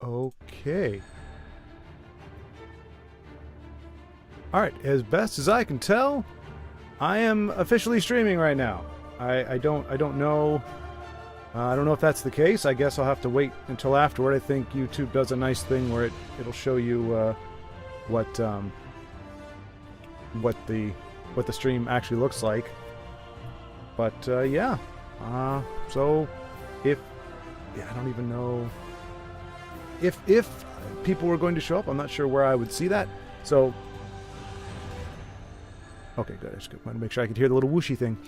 Okay. Alright, as best as I can tell, I am officially streaming right now. I don't know. I don't know if that's the case. I guess I'll have to wait until afterward. I think YouTube does a nice thing where it'll show you what the stream actually looks like. But yeah. So if I don't even know if people were going to show up. I'm not sure where I would see that. So okay, good. I just wanted to make sure I could hear the little whooshy thing.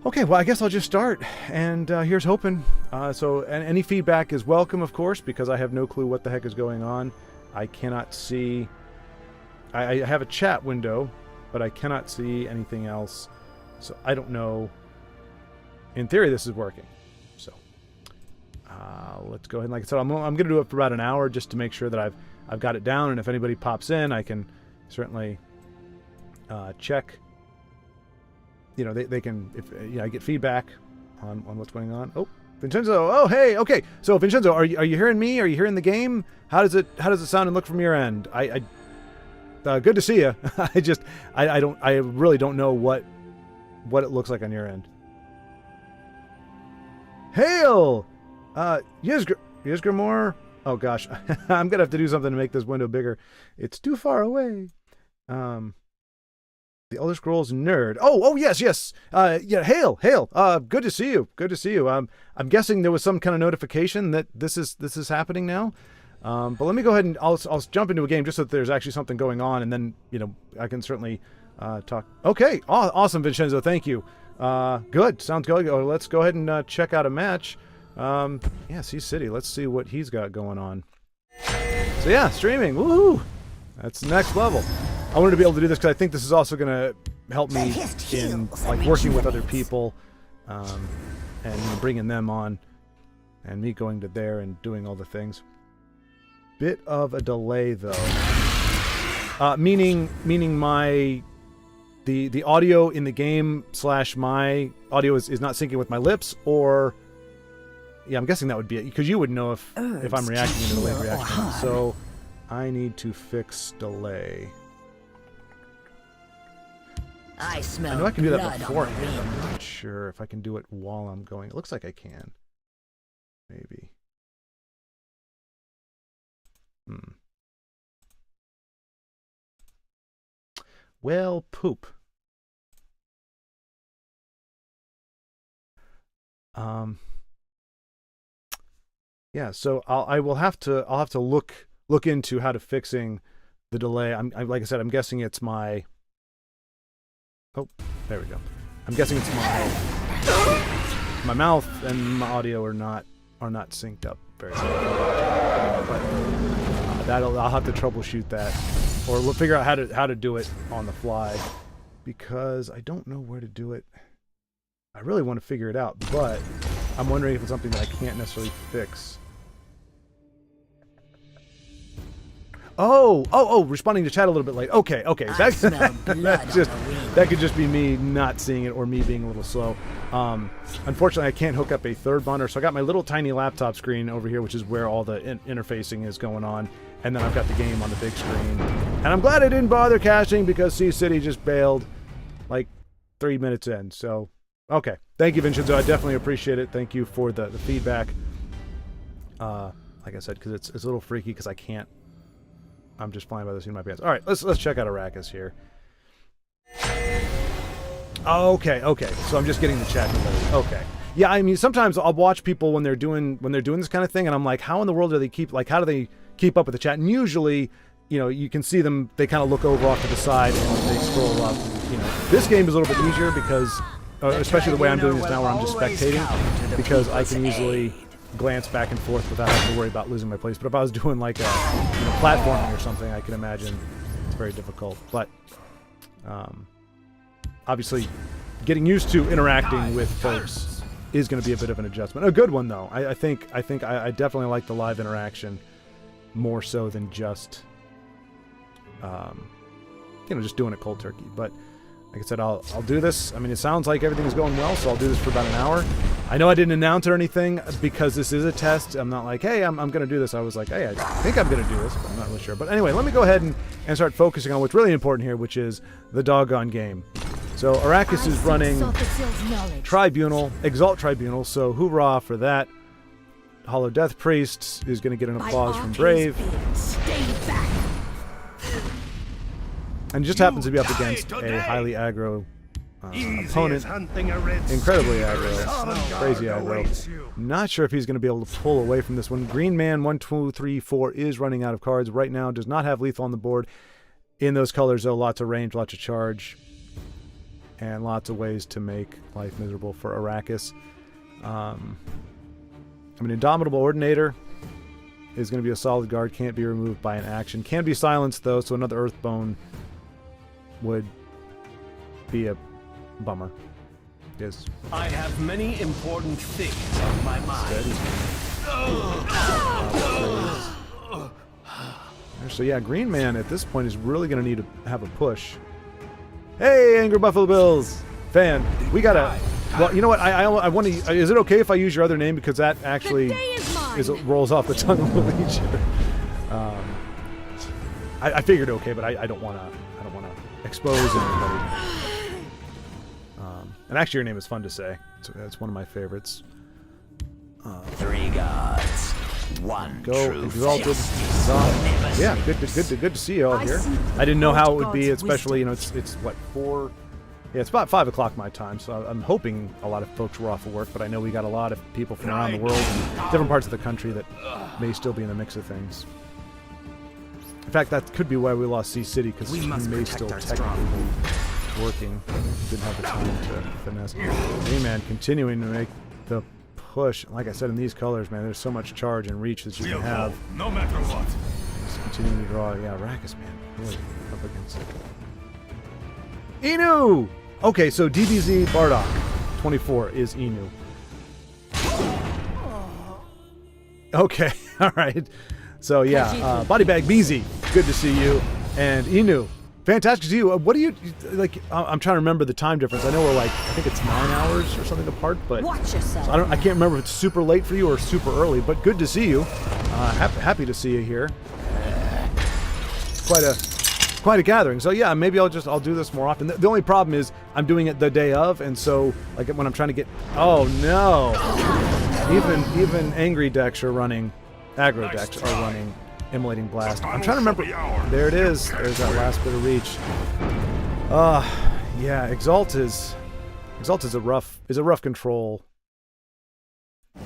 Okay, well, I guess I'll just start, and here's hoping. So any feedback is welcome, of course, because I have no clue what the heck is going on. I cannot see... I have a chat window, but I cannot see anything else, so I don't know. In theory, this is working. So let's go ahead and, like I said, I'm going to do it for about an hour just to make sure that I've got it down, and if anybody pops in, I can certainly check. You know, they can, if I get feedback on what's going on. Oh, Vincenzo. Oh, hey. Okay. So Vincenzo, are you hearing me? Are you hearing the game? How does it sound and look from your end? Good to see you. I really don't know what it looks like on your end. Hail! Yizgrimor. Oh gosh, I'm gonna have to do something to make this window bigger. It's too far away. The Elder Scrolls nerd. Oh, yes. Yeah, hail. Good to see you. I'm guessing there was some kind of notification that this is happening now. But let me go ahead and I'll jump into a game just so that there's actually something going on, and then I can certainly talk. Okay, awesome, Vincenzo. Thank you. Good. Sounds good. Let's go ahead and check out a match. Yeah, Sea City. Let's see what he's got going on. So yeah, streaming. Woohoo! That's next level. I wanted to be able to do this because I think this is also going to help me in like working with other people, and bringing them on, and me going to there and doing all the things. Bit of a delay though, meaning my the audio in the game / my audio is not syncing with my lips, or yeah, I'm guessing that would be it, because you would know if I'm reacting in a delayed reaction. So I need to fix delay. I know I can do that beforehand. I'm not sure if I can do it while I'm going. It looks like I can. Maybe. Well, poop. Yeah, so I'll have to look into how to fixing the delay. I'm like I said, I'm guessing it's my... Oh, there we go. I'm guessing it's my mouth and my audio are not synced up very well. But I'll have to troubleshoot that, or we'll figure out how to do it on the fly, because I don't know where to do it. I really want to figure it out, but I'm wondering if it's something that I can't necessarily fix. Oh, responding to chat a little bit late. Okay. That could just be me not seeing it, or me being a little slow. Unfortunately, I can't hook up a third monitor, so I got my little tiny laptop screen over here, which is where all the interfacing is going on, and then I've got the game on the big screen. And I'm glad I didn't bother caching, because Sea City just bailed like 3 minutes in. So, okay. Thank you, Vincenzo. I definitely appreciate it. Thank you for the feedback. Like I said, because it's a little freaky, because I can't. I'm just flying by the seat of my pants. All right, let's check out Arrakis here. Okay. So I'm just getting the chat together. Okay. Yeah, I mean, sometimes I'll watch people when they're doing this kind of thing, and I'm like, how in the world do they keep up with the chat? And usually, you can see them. They kind of look over off to the side and they scroll up. This game is a little bit easier because, especially the way I'm doing this now, where I'm just spectating, because I can easily glance back and forth without having to worry about losing my place. But if I was doing like a platforming or something, I can imagine it's very difficult. But obviously, getting used to interacting with folks is going to be a bit of an adjustment. A good one though. I think I definitely like the live interaction more so than just just doing it cold turkey. But Like I said, I'll do this. I mean, it sounds like everything's going well, so I'll do this for about an hour. I know I didn't announce or anything because this is a test. I'm not like, hey, I'm going to do this. I was like, hey, I think I'm going to do this, but I'm not really sure. But anyway, let me go ahead and start focusing on what's really important here, which is the doggone game. So Arrakis is running Tribunal, Exalt Tribunal, so hoorah for that. Hollow Death Priest is going to get an applause from Brave. And just happens to be up against a highly aggro opponent. Incredibly aggro. Crazy aggro. Not sure if he's going to be able to pull away from this one. Green Man 1, 2, 3, 4 is running out of cards right now. Does not have lethal on the board. In those colors, though, lots of range, lots of charge, and lots of ways to make life miserable for Arrakis. I mean, Indomitable Ordinator is going to be a solid guard. Can't be removed by an action. Can be silenced, though, so another Earthbone would be a bummer. Yes. I have many important things on my mind. So yeah, Green Man at this point is really going to need to have a push. Hey, Angry Buffalo Bills fan, we gotta. Well, you know what? I want to. Is it okay if I use your other name because that actually rolls off the tongue a little easier? I figured okay, but I don't want to. Expose anybody. And actually your name is fun to say. So that's one of my favorites. 3 gods, 1 go true Exalted. Yeah, good to see you all here. I didn't know how it would be, especially, you know, it's what, 4? Yeah, it's about 5 o'clock my time, so I'm hoping a lot of folks were off of work, but I know we got a lot of people from around the world and different parts of the country that may still be in the mix of things. In fact, that could be why we lost C-City, because he may still technically be working. Didn't have the time to finesse. Green-Man continuing to make the push. Like I said, in these colors, man, there's so much charge and reach that you can have. No matter what. Just continuing to draw. Yeah, Arrakis, man, really up against it. Inu! Okay, so DBZ Bardock 24 is Inu. Okay, all right. So yeah, Body Bag BZ, good to see you, and Inu, fantastic to see you. What do you like? I'm trying to remember the time difference. I know we're like, I think it's 9 hours or something apart, but watch yourself. So I can't remember if it's super late for you or super early. But good to see you. Happy to see you here. Quite a gathering. So yeah, maybe I'll do this more often. The only problem is I'm doing it the day of, and so like when I'm trying to get, oh no, even angry decks are running. Aggro decks are running Immolating Blast. I'm trying to remember. There it is. There's that last bit of reach. Yeah, Exalt is a rough control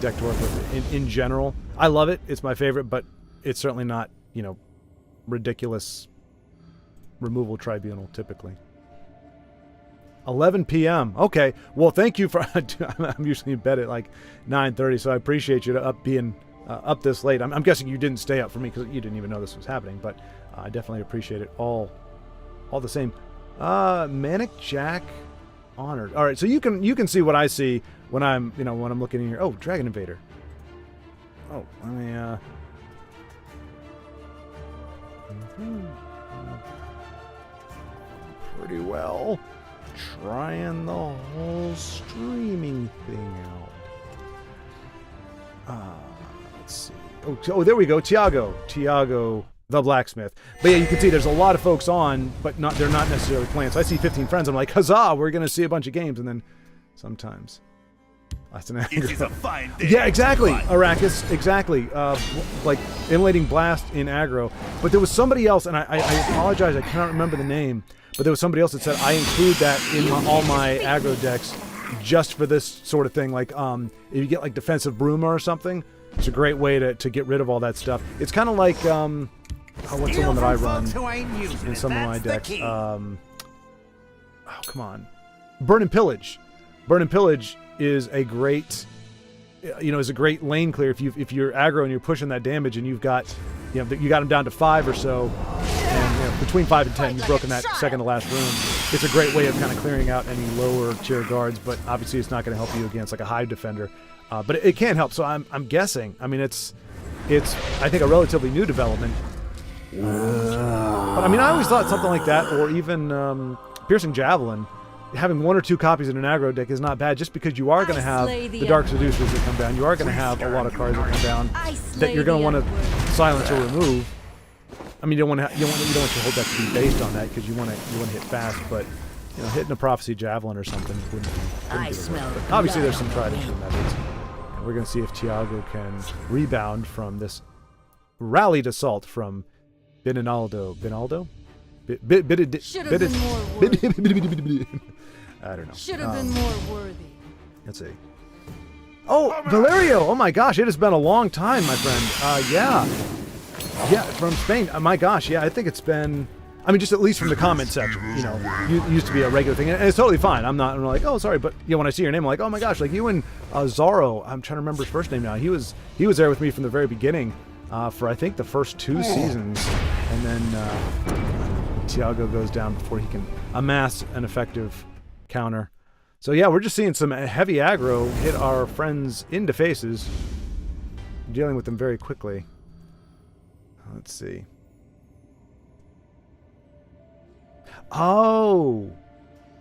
deck to work with in general. I love it. It's my favorite, but it's certainly not, you know, ridiculous removal tribunal typically. 11 p.m. Okay. Well, thank you for. I'm usually in bed at like 9:30, so I appreciate you being up this late. I'm guessing you didn't stay up for me because you didn't even know this was happening, but I definitely appreciate it all the same. Manic Jack honored. All right, so you can see what I see when I'm looking in here. Oh, Dragon Invader. Oh, let me pretty well trying the whole streaming thing out. Let's see. Oh, there we go. Tiago, the blacksmith. But yeah, you can see there's a lot of folks on, but they're not necessarily playing. So I see 15 friends. I'm like, huzzah! We're gonna see a bunch of games, and then sometimes that's an aggro. It is a fine day. Yeah, exactly, Arrakis. Exactly. Like Immolating Blast in aggro. But there was somebody else, and I apologize. I cannot remember the name. But there was somebody else that said I include that in all my aggro decks just for this sort of thing. Like if you get like Defensive Bruma or something. It's a great way to get rid of all that stuff. It's kind of like, what's the one that I run in some of my decks? Oh, come on. Burn and Pillage. Burn and Pillage is a great, is a great lane clear if you're aggro and you're pushing that damage and you got them down to 5 or so, and between 5 and 10, you've broken that second to last room. It's a great way of kind of clearing out any lower tier guards, but obviously it's not going to help you against like a Hive Defender. But it can help, so I'm guessing. I mean, it's I think a relatively new development. But I mean, I always thought something like that, or even Piercing Javelin, having 1 or 2 copies in an aggro deck is not bad, just because you are going to have the Dark Seducers that come down. You are going to have a lot of cards that come down that you're going to want to silence or remove. I mean, you don't want your whole deck to be based on that, because you want to hit fast, but you know, hitting a Prophecy Javelin or something wouldn't be the worst. But obviously, there's some tried and true methods. And we're going to see if Tiago can rebound from this rallied assault from Binaldo. Binaldo? Should have been more worthy. I don't know. Should have been more worthy. Let's see. Oh, Valerio! Oh my gosh, it has been a long time, my friend. Yeah, from Spain. My gosh, yeah, I think it's been. I mean, just at least from the comment section, you know, it used to be a regular thing, and it's totally fine. I'm like, oh, sorry, but you know, when I see your name, I'm like, oh my gosh, like you and Zaro. I'm trying to remember his first name now. He was there with me from the very beginning, for I think the first 2 seasons, and then Tiago goes down before he can amass an effective counter. So yeah, we're just seeing some heavy aggro hit our friends into faces, dealing with them very quickly. Let's see. Oh,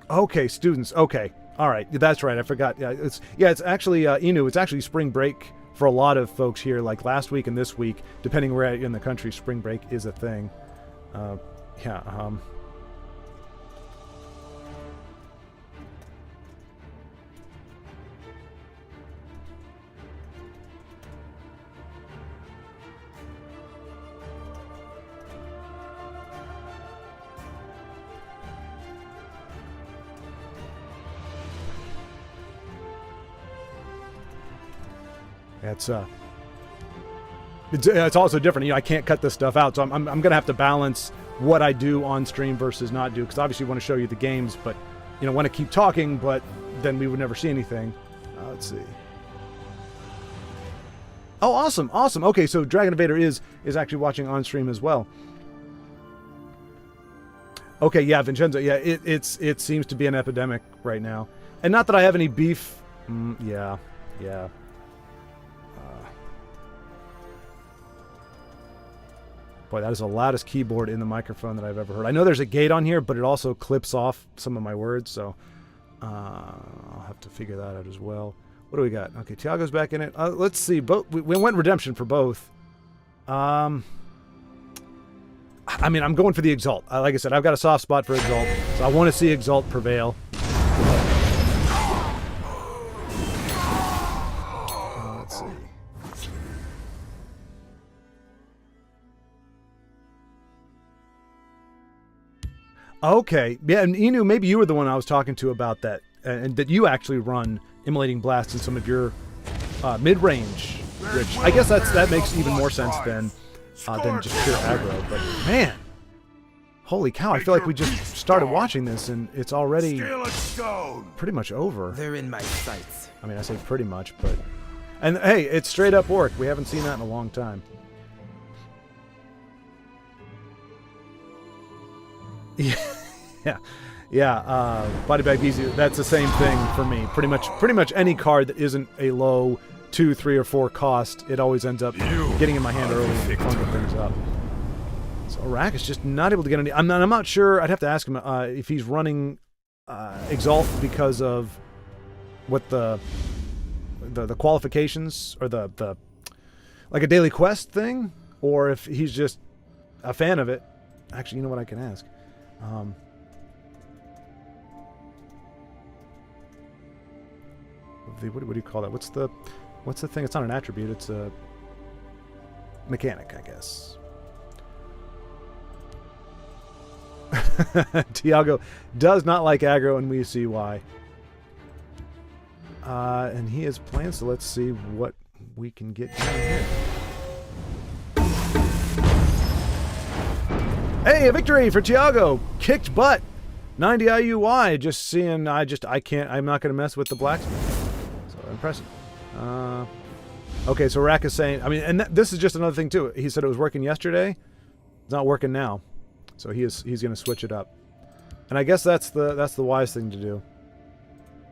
okay, students. Okay, all right, that's right. I forgot. Yeah, it's actually Inu. It's actually spring break for a lot of folks here. Like last week and this week, depending where in the country, spring break is a thing. Yeah. It's also different. You know, I can't cut this stuff out, so I'm gonna have to balance what I do on stream versus not do, because obviously I want to show you the games, but you know, want to keep talking, but then we would never see anything. Let's see. Oh, awesome. Okay, so Dragon Invader is actually watching on stream as well. Okay, yeah, Vincenzo. Yeah, it seems to be an epidemic right now, and not that I have any beef. Yeah. Boy, that is the loudest keyboard in the microphone that I've ever heard. I know there's a gate on here, but it also clips off some of my words, so I'll have to figure that out as well. What do we got? Okay, Tiago's back in it. Let's see. We went redemption for both. I mean, I'm going for the Exalt. Like I said, I've got a soft spot for Exalt, so I want to see Exalt prevail. Let's see. Okay, yeah, and Inu, maybe you were the one I was talking to about that, and that you actually run Immolating Blast in some of your mid-range, which I guess that makes even more sense than just pure aggro. But man, holy cow! I feel like we just started watching this and it's already pretty much over. They're in my sights. I mean, I say pretty much, but and hey, it's straight up orc. We haven't seen that in a long time. Yeah. Body Bag Easy. That's the same thing for me. Pretty much any card that isn't a low 2, 3, or 4 cost, it always ends up getting in my hand early and clunking things up. So Iraq is just not able to get any. I'm not sure. I'd have to ask him if he's running Exalt because of what the qualifications or the like a daily quest thing, or if he's just a fan of it. Actually, you know what, I can ask. What do you call that? What's the thing? It's not an attribute. It's a mechanic, I guess. Tiago does not like aggro, and we see why. And he has plans, so let's see what we can get down here. Hey, a victory for Tiago! Kicked butt! 90 IUI, just seeing, I'm not going to mess with the blacksmith. So, impressive. Okay, so Rack is saying, I mean, and this is just another thing too. He said it was working yesterday. It's not working now. So he's going to switch it up. And I guess that's the wise thing to do.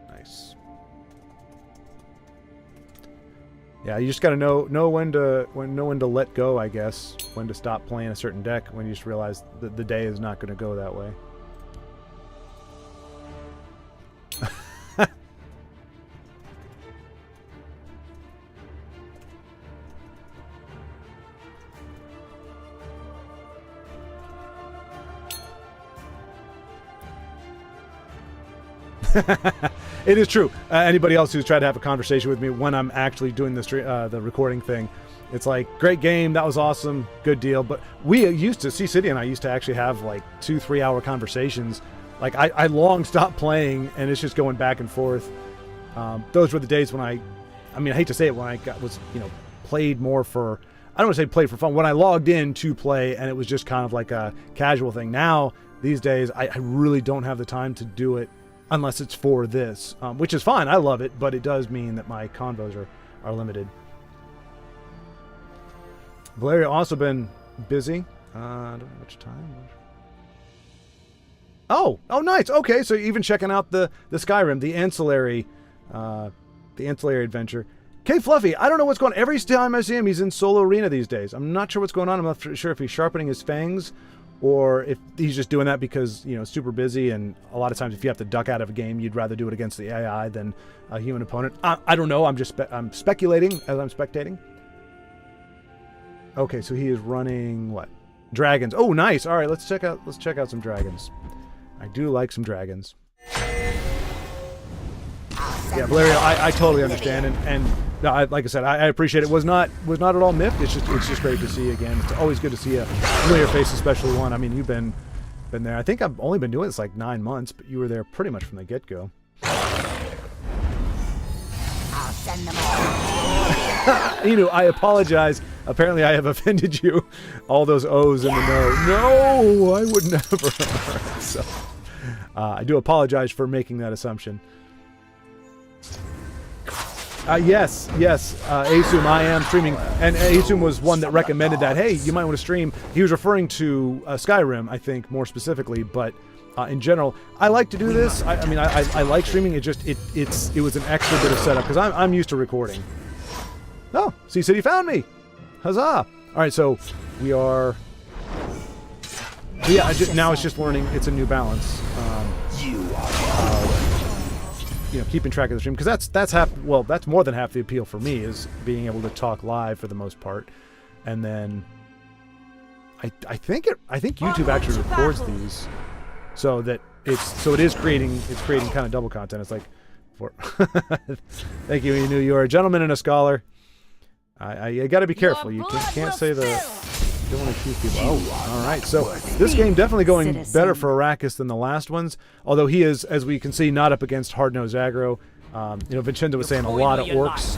Nice. Yeah, you just got to know when to let go, I guess. When to stop playing a certain deck when you just realize that the day is not going to go that way. It is true. Anybody else who's tried to have a conversation with me when I'm actually doing the recording thing, it's like, great game, that was awesome, good deal. But we used to, C-City and I used to actually have like 2-3 hour conversations. Like I long stopped playing and it's just going back and forth. Those were the days when I hate to say it, when I was, played more for, I don't want to say played for fun, when I logged in to play and it was just kind of like a casual thing. Now, these days, I really don't have the time to do it unless it's for this, which is fine. I love it, but it does mean that my convos are limited. Valeria also been busy. I don't know much time. Oh, nice. Okay, so you're even checking out the Skyrim, the ancillary adventure. K Fluffy, I don't know what's going on. Every time I see him, he's in solo arena these days. I'm not sure what's going on. I'm not sure if he's sharpening his fangs or if he's just doing that because, super busy. And a lot of times if you have to duck out of a game, you'd rather do it against the AI than a human opponent. I don't know. I'm speculating as I'm spectating. Okay, so he is running what? Dragons. Oh, nice. All right, let's check out some dragons. I do like some dragons. Yeah, Valeria, I totally understand, and like I said, I appreciate it. Was not at all miffed. It's just great to see you again. It's always good to see a familiar face, especially one. I mean, you've been there. I think I've only been doing this like 9 months, but you were there pretty much from the get-go. I'll send them all. I apologize. Apparently, I have offended you. All those O's in the no. No, I would never. So, I do apologize for making that assumption. Yes, Asum, I am streaming, and Asum was one that recommended that, hey, you might want to stream. He was referring to Skyrim, I think, more specifically, but in general, I like to do this. I like streaming. It was an extra bit of setup, because I'm used to recording. Oh, C-City found me! Huzzah! All right, so we are... yeah, now it's just learning. It's a new balance. Keeping track of the stream, because that's more than half the appeal for me, is being able to talk live for the most part, and then I think YouTube actually records these, so it is creating kind of double content. It's like, thank you. You knew you were a gentleman and a scholar. I got to be careful. You can't say don't want to accuse people. Oh, all right. So this game definitely going better for Arrakis than the last ones. Although he is, as we can see, not up against hard-nosed aggro. Vincenzo was saying a lot of orcs,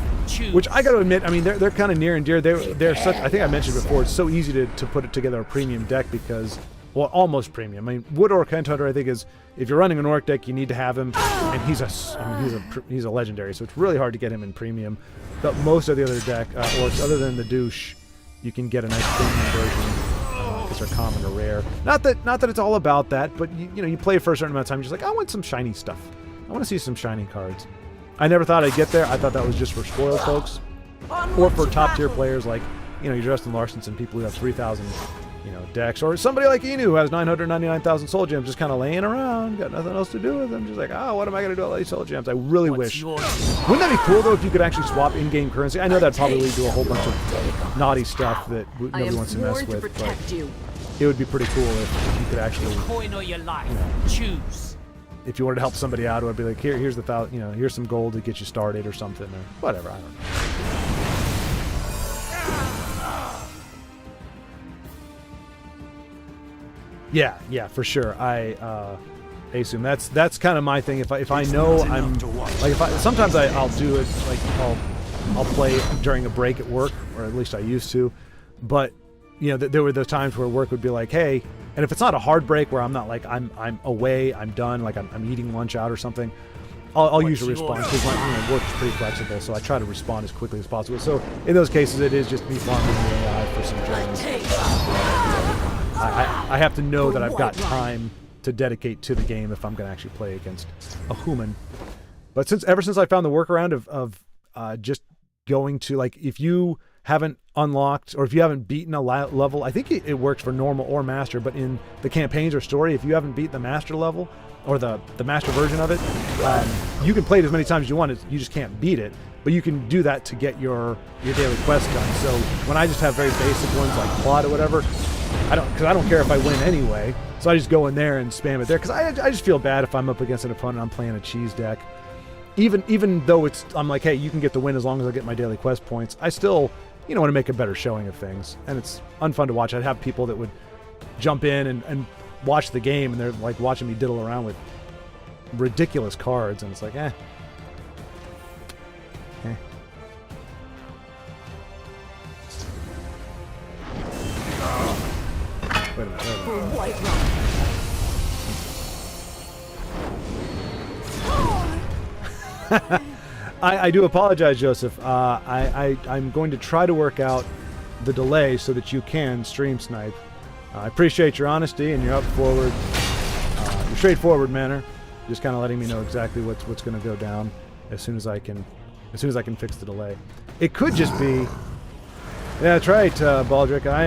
which I got to admit, they're kind of near and dear. They're such. I think I mentioned before, it's so easy to put it together a premium deck because, well, almost premium. Wood Orc Hunter, I think, is, if you're running an orc deck, you need to have him, and he's a legendary, so it's really hard to get him in premium. But most of the other deck orcs, other than the douche, you can get a nice premium version because they're common or rare. Not that it's all about that, but you play for a certain amount of time, you're just like, I want some shiny stuff. I want to see some shiny cards. I never thought I'd get there. I thought that was just for spoiled folks, or for top tier players like your Justin Larsons and people who have 3,000 decks, or somebody like Inu who has 999,000 soul gems just kind of laying around, got nothing else to do with them, just like, what am I gonna do with all these soul gems? I really wish. Wouldn't that be cool though if you could actually swap in-game currency? I know that'd probably lead to a whole bunch of naughty stuff that nobody wants to mess with, but it would be pretty cool if you could actually, coin or your life. Choose. If you wanted to help somebody out, it would be like, here's the here's some gold to get you started or something, or whatever. I don't know. Yeah, for sure. I assume that's kind of my thing. If I know I'm like, sometimes I'll do it, like I'll play during a break at work, or at least I used to. But there were those times where work would be like, hey, and if it's not a hard break where I'm not like I'm away, I'm done, like I'm eating lunch out or something, I'll usually respond because my work is pretty flexible, so I try to respond as quickly as possible. So in those cases, it is just me farming the AI for some gems. I have to know that I've got time to dedicate to the game if I'm going to actually play against a human. But ever since I found the workaround of just going to, like, if you haven't unlocked or if you haven't beaten a level, I think it works for normal or master, but in the campaigns or story, if you haven't beat the master level or the master version of it, you can play it as many times as you want. You just can't beat it. But you can do that to get your daily quest done. So when I just have very basic ones like plot or whatever, I don't care if I win anyway. So I just go in there and spam it there because I just feel bad if I'm up against an opponent I'm playing a cheese deck. Even though I'm like, hey, you can get the win as long as I get my daily quest points. I still, want to make a better showing of things, and it's unfun to watch. I'd have people that would jump in and watch the game, and they're like watching me diddle around with ridiculous cards, and it's like, eh. Wait a minute. White rock. I do apologize, Joseph. I'm going to try to work out the delay so that you can stream snipe. I appreciate your honesty and your your straightforward manner. Just kind of letting me know exactly what's going to go down as soon as I can fix the delay. It could just be. Yeah, that's right, Baldric. I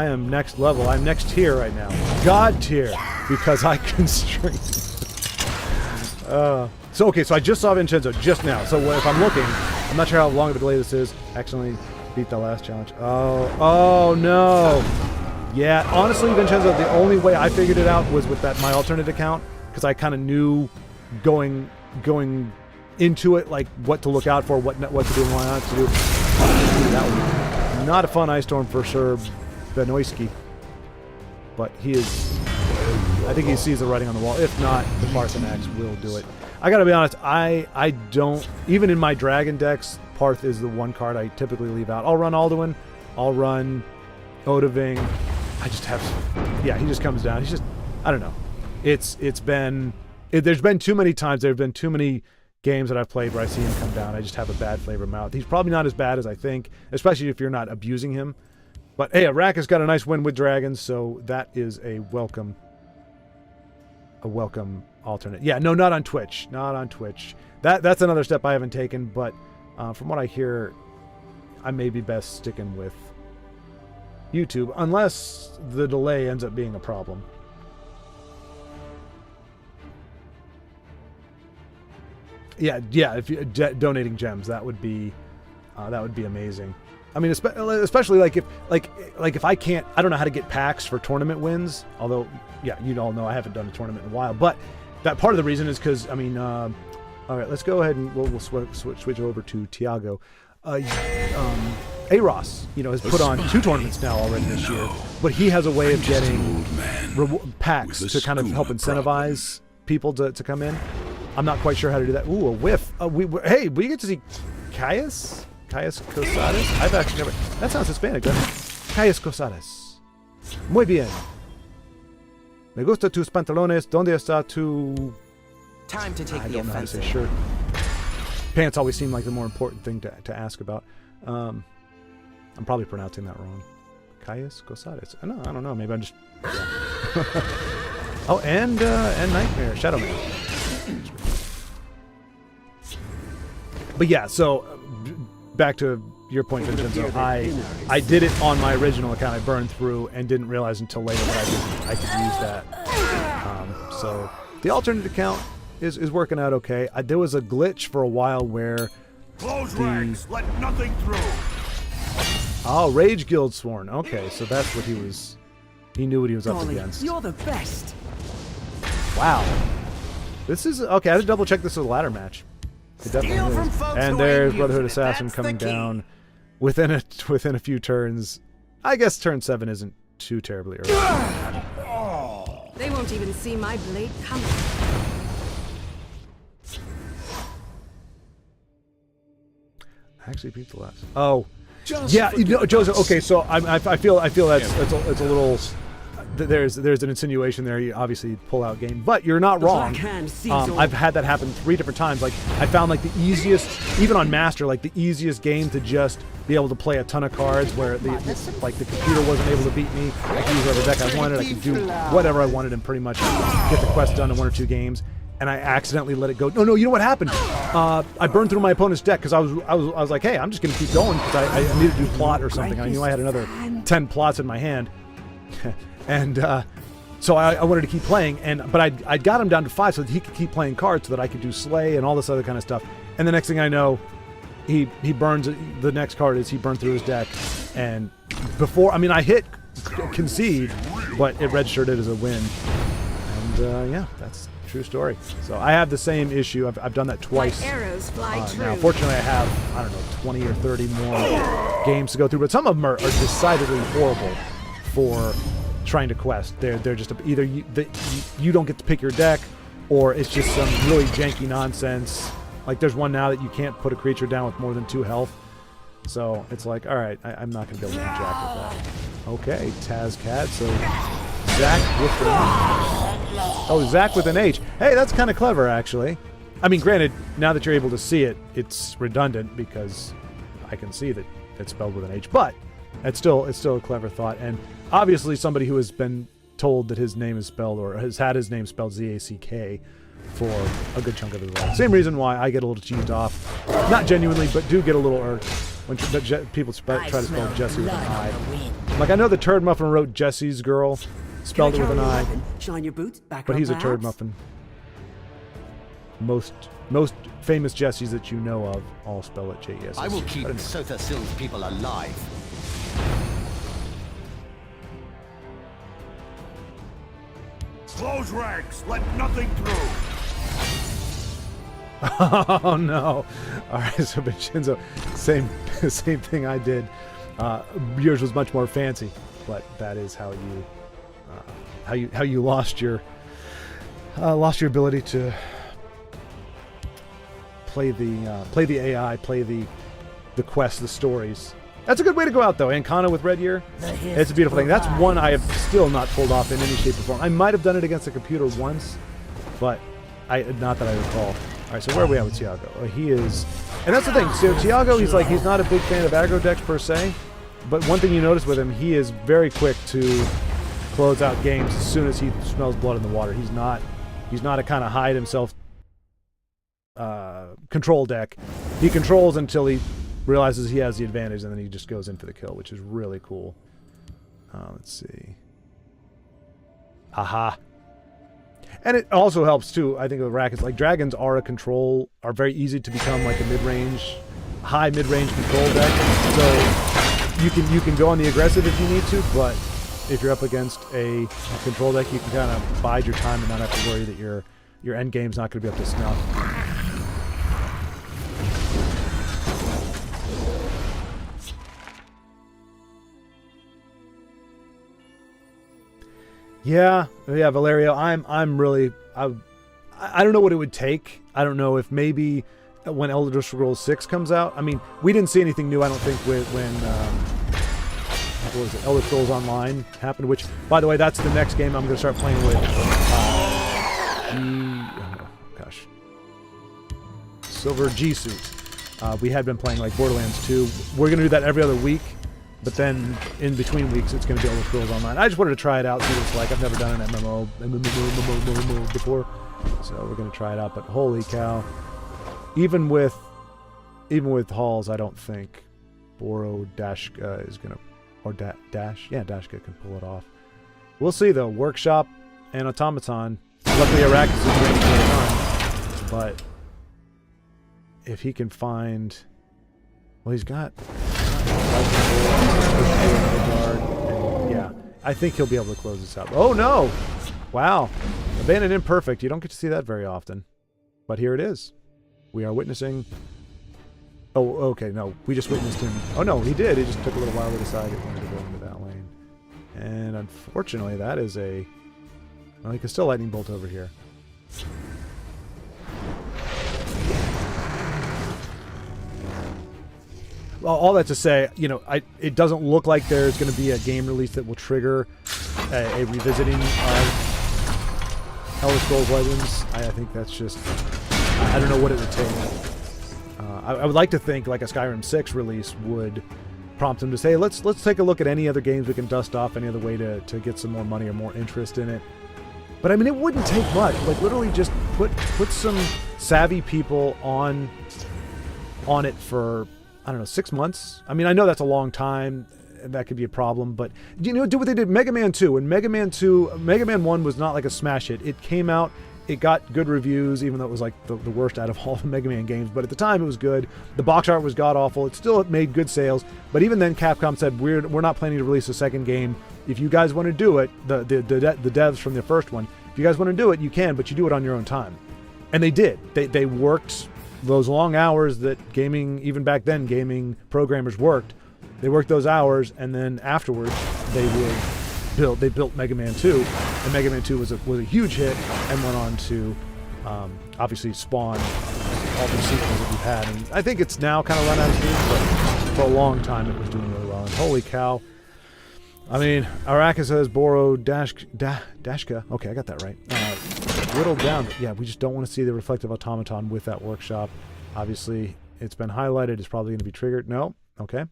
am next level. I'm next tier right now. God tier, because I can stream. So I just saw Vincenzo just now. So if I'm looking, I'm not sure how long of a delay this is. Accidentally beat the last challenge. Oh no. Yeah, honestly, Vincenzo, the only way I figured it out was with my alternate account, because I kind of knew going into it, like what to look out for, what to do, and what not to do. That was not a fun ice storm for Sir Benoisky, but he is. I think he sees the writing on the wall. If not, the Parthenax will do it. I gotta be honest, I don't, even in my dragon decks, Parth is the one card I typically leave out. I'll run Alduin, I'll run Odahviing. I just have, yeah, he just comes down. He's just, I don't know. There's been too many times, there've been too many games that I've played where I see him come down. I just have a bad flavor of mouth. He's probably not as bad as I think, especially if you're not abusing him. But hey, Araka's got a nice win with dragons, so that is a welcome alternate. Yeah, no, not on Twitch. Not on Twitch. That's another step I haven't taken, but from what I hear, I may be best sticking with YouTube, unless the delay ends up being a problem. Yeah, if you donating gems, that would be amazing. I mean, especially like if I can't, I don't know how to get packs for tournament wins. Although, yeah, you all know I haven't done a tournament in a while. But that part of the reason is because, I mean, all right, let's go ahead and we'll switch over to Tiago. Aros, has put on 2 tournaments now already this year, but he has a way of getting packs to kind of help incentivize people to come in. I'm not quite sure how to do that. Ooh, a whiff. Hey, we get to see Caius Cosadas? I've actually never... That sounds Hispanic, doesn't it? Caius Cosadas. Muy bien. Me gusta tus pantalones. ¿Dónde está tu... Time to take the offensive. I don't know how to say shirt. Pants always seem like the more important thing to ask about. I'm probably pronouncing that wrong. Caius Cosadas. I don't know. Maybe I'm just... Yeah. Oh, and Nightmare. Shadow Man. But yeah, so back to your point, Vincenzo. I did it on my original account. I burned through and didn't realize until later that I could use that. So the alternate account is working out okay. There was a glitch for a while where Close ranks, let nothing through. Oh, Rage Guild Sworn. Okay, so that's what he was. He knew what he was up against. You're the best. Wow. This is okay. I had to double check this was a ladder match. It definitely is. And there's Brotherhood Assassin coming down within a few turns. I guess turn 7 isn't too terribly early. They won't even see my blade coming. I actually beat the last. Oh, yeah, Joseph. Okay, so I feel that's a little. There's an insinuation there. You obviously pull out game, but you're not wrong. I've had that happen 3 different times. Like I found like the easiest, even on Master, like the easiest game to just be able to play a ton of cards where the computer wasn't able to beat me. I could use whatever deck I wanted. I could do whatever I wanted and pretty much get the quest done in 1 or 2 games. And I accidentally let it go. No, you know what happened? I burned through my opponent's deck because I was like, hey, I'm just gonna keep going because I needed to do plot or something. I knew I had another 10 plots in my hand. And so I wanted to keep playing, but I got him down to 5 so that he could keep playing cards so that I could do Slay and all this other kind of stuff. And the next thing I know, he burns. The next card is he burned through his deck, and before I hit concede, but it registered it as a win. And yeah, that's a true story. So I have the same issue. I've done that twice. My arrows fly true. Now, fortunately, I have, I don't know, 20 or 30 more games to go through, but some of them are decidedly horrible for trying to quest. They're just either you don't get to pick your deck, or it's just some really janky nonsense. Like there's one now that you can't put a creature down with more than 2 health. So it's like, all right, I'm not going to be able to interact with that. Okay, TazCat. So Zach with Zach with an H. Hey, that's kind of clever, actually. I mean, granted, now that you're able to see it, it's redundant because I can see that it's spelled with an H. But it's still a clever thought, and obviously somebody who has been told that his name is spelled, or has had his name spelled Z-A-C-K for a good chunk of his life. Same reason why I get a little cheesed off. Not genuinely, but do get a little irked when people try to spell Jesse with an I. Like, I know the Turd Muffin wrote Jesse's girl, spelled it with an I, Shine your boots back but up, he's a Turd perhaps? Muffin. Most famous Jessies that you know of all spell it J-E-S. I will keep Sotha Sil's people alive. Close ranks. Let nothing through. Oh no! All right, so Vincenzo, same thing I did. Yours was much more fancy, but that is how you lost your ability to play the AI, play the quests, the stories. That's a good way to go out, though. Ancana with Red Year, it's a beautiful thing. That's one I have still not pulled off in any shape or form. I might have done it against a computer once, but not that I recall. All right, so where are we at with Tiago? He is, and that's the thing. So Tiago, he's not a big fan of aggro decks per se, but one thing you notice with him, he is very quick to close out games as soon as he smells blood in the water. He's not a kind of hide himself control deck. He controls until he realizes he has the advantage, and then he just goes in for the kill, which is really cool. Let's see. Aha. And it also helps too, I think, with rackets. Like dragons are very easy to become like a high mid-range control deck. So you can go on the aggressive if you need to, but if you're up against a control deck, you can kind of bide your time and not have to worry that your end game's not going to be up to snuff. Yeah, Valerio. I'm really. I don't know what it would take. I don't know if maybe when Elder Scrolls 6 comes out. I mean, we didn't see anything new. I don't think when what was it? Elder Scrolls Online happened. Which, by the way, that's the next game I'm going to start playing with. Silver G Suit. We had been playing like Borderlands 2. We're going to do that every other week. But then, in between weeks, it's going to be Elder Scrolls Online. I just wanted to try it out, see what it's like. I've never done an MMO before, so we're going to try it out. But holy cow, even with Halls, I don't think Boro Dashka is going to, or Dash, yeah, Dashka can pull it off. We'll see though. Workshop and Automaton. Luckily, Arrakis is ready to get on, but if he can find, well, he's got. Yeah, I think he'll be able to close this out. Oh no! Wow. Abandoned Imperfect. You don't get to see that very often. But here it is. We are witnessing... Oh, okay, no. We just witnessed him. Oh no, he did. It just took a little while to decide he wanted to go into that lane. And unfortunately, that is a... Well, he can still Lightning Bolt over here. Well, all that to say, you know, it doesn't look like there's going to be a game release that will trigger a revisiting of Elder Scrolls Legends. I think that's just, I don't know what it would take. I would like to think like a Skyrim 6 release would prompt them to say, let's take a look at any other games we can dust off, any other way to get some more money or more interest in it. But I mean, it wouldn't take much. Like literally just put some savvy people on it for, I don't know, 6 months. I mean, I know that's a long time, and that could be a problem, but you know, do what they did. Mega Man 2. And Mega Man 1 was not like a smash hit. It came out, it got good reviews, even though it was like the worst out of all the Mega Man games. But at the time, it was good. The box art was god awful. It still made good sales. But even then, Capcom said we're not planning to release a second game if you guys want to do it, the devs from the first one, if you guys want to do it, you can, but you do it on your own time. And they did. They worked those long hours that gaming, even back then, gaming programmers worked. They worked those hours, and then afterwards, they built Mega Man 2, and Mega Man 2 was a huge hit, and went on to obviously spawn all the sequels that we've had. And I think it's now kind of run out of steam, but for a long time it was doing really well. And holy cow. I mean, Araka says Boro Dashka. Okay, I got that right. Whittled down. Yeah, we just don't want to see the reflective automaton with that workshop. Obviously, it's been highlighted. It's probably going to be triggered. No? Okay.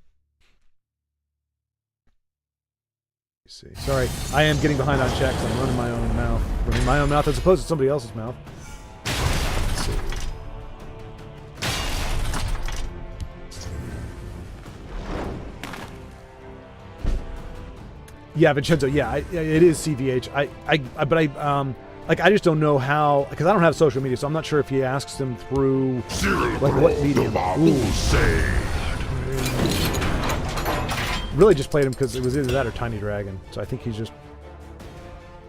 Let's see. Sorry, I am getting behind on checks. I'm running my own mouth as opposed to somebody else's mouth. Let's see. Yeah, Vincenzo. Yeah, it is CVH. Like I just don't know how, because I don't have social media, so I'm not sure if he asks them through like what medium. Really just played him because it was either that or Tiny Dragon. So I think he's just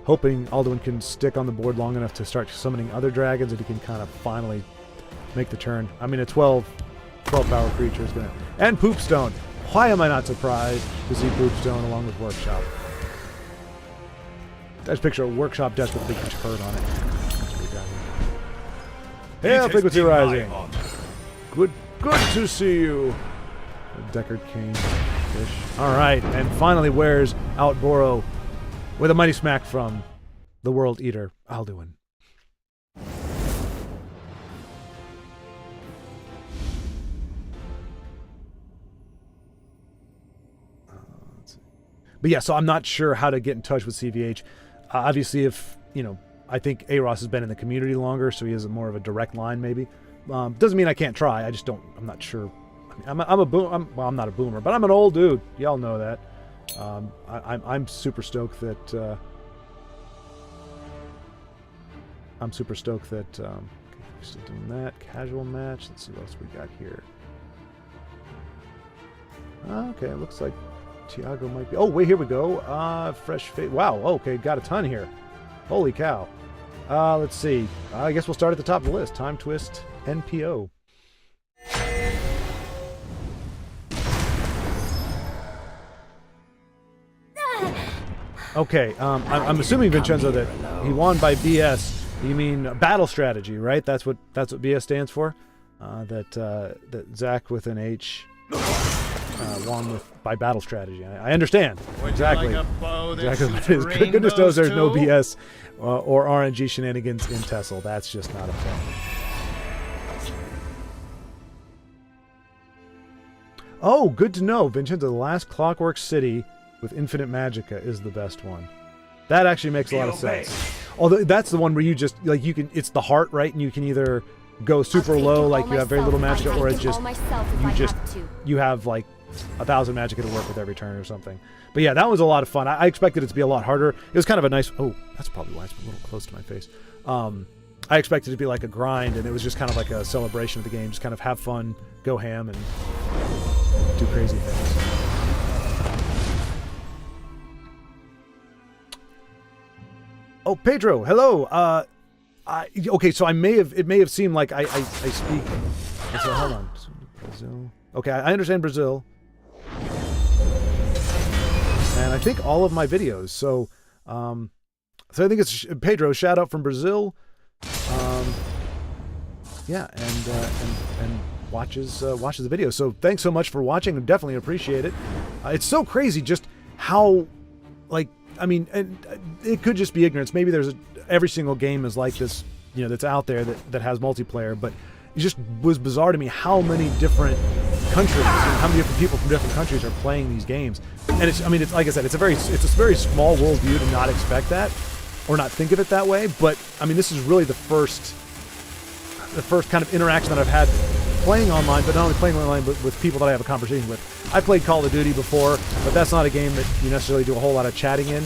hoping Alduin can stick on the board long enough to start summoning other dragons, and he can kind of finally make the turn. I mean, a 12 power creature is gonna, and Poopstone. Why am I not surprised to see Poopstone along with Workshop? I just picture a Workshop desk with a big turd on it. Hail, Frequency Rising! Good to see you! Deckard King-ish. Alright, and finally wears out Boro with a mighty smack from the World Eater, Alduin. But yeah, so I'm not sure how to get in touch with CVH. Obviously, if, you know, I think Aros has been in the community longer, so he has more of a direct line, maybe. Doesn't mean I can't try. I just don't, I'm not sure. I mean, I'm not a boomer, but I'm an old dude. Y'all know that. I'm super stoked that, okay, we're still doing that. Casual match. Let's see what else we got here. Okay, it looks like Tiago might be... Oh, wait, here we go. Fresh face. Wow, okay, got a ton here. Holy cow. Let's see. I guess we'll start at the top of the list. Time Twist NPO. Okay, I'm assuming, Vincenzo, that he won by BS. You mean battle strategy, right? That's what BS stands for? That Zach with an H... won by battle strategy. I understand. Exactly. Exactly. Goodness knows there's no BS or RNG shenanigans in TESL. That's just not a thing. Oh, good to know. Vincenzo, the last Clockwork City with Infinite Magicka is the best one. That actually makes a lot of sense. Although that's the one where you just, like, you can, it's the heart, right? And you can either go super low, like you have very little Magicka, or it just, you have like 1,000 Magicka to work with every turn or something. But yeah, that was a lot of fun. I expected it to be a lot harder. It was kind of a nice... Oh, that's probably why it's a little close to my face. I expected it to be like a grind, and it was just kind of like a celebration of the game. Just kind of have fun, go ham, and do crazy things. Oh, Pedro, hello. Okay, so it may have seemed like I speak... So hold on. Brazil. Okay, I understand Brazil. And I think all of my videos. So I think it's Pedro, shout out from Brazil. Yeah, and watches the video. So thanks so much for watching. I definitely appreciate it. It's so crazy just how, like, I mean, and it could just be ignorance. Maybe every single game is like this, you know, that's out there that has multiplayer, but it just was bizarre to me how many different countries and how many different people from different countries are playing these games. And it's, I mean, it's like I said, it's a very small worldview to not expect that or not think of it that way. But I mean, this is really the first kind of interaction that I've had playing online, but not only playing online, but with people that I have a conversation with. I played Call of Duty before, but that's not a game that you necessarily do a whole lot of chatting in.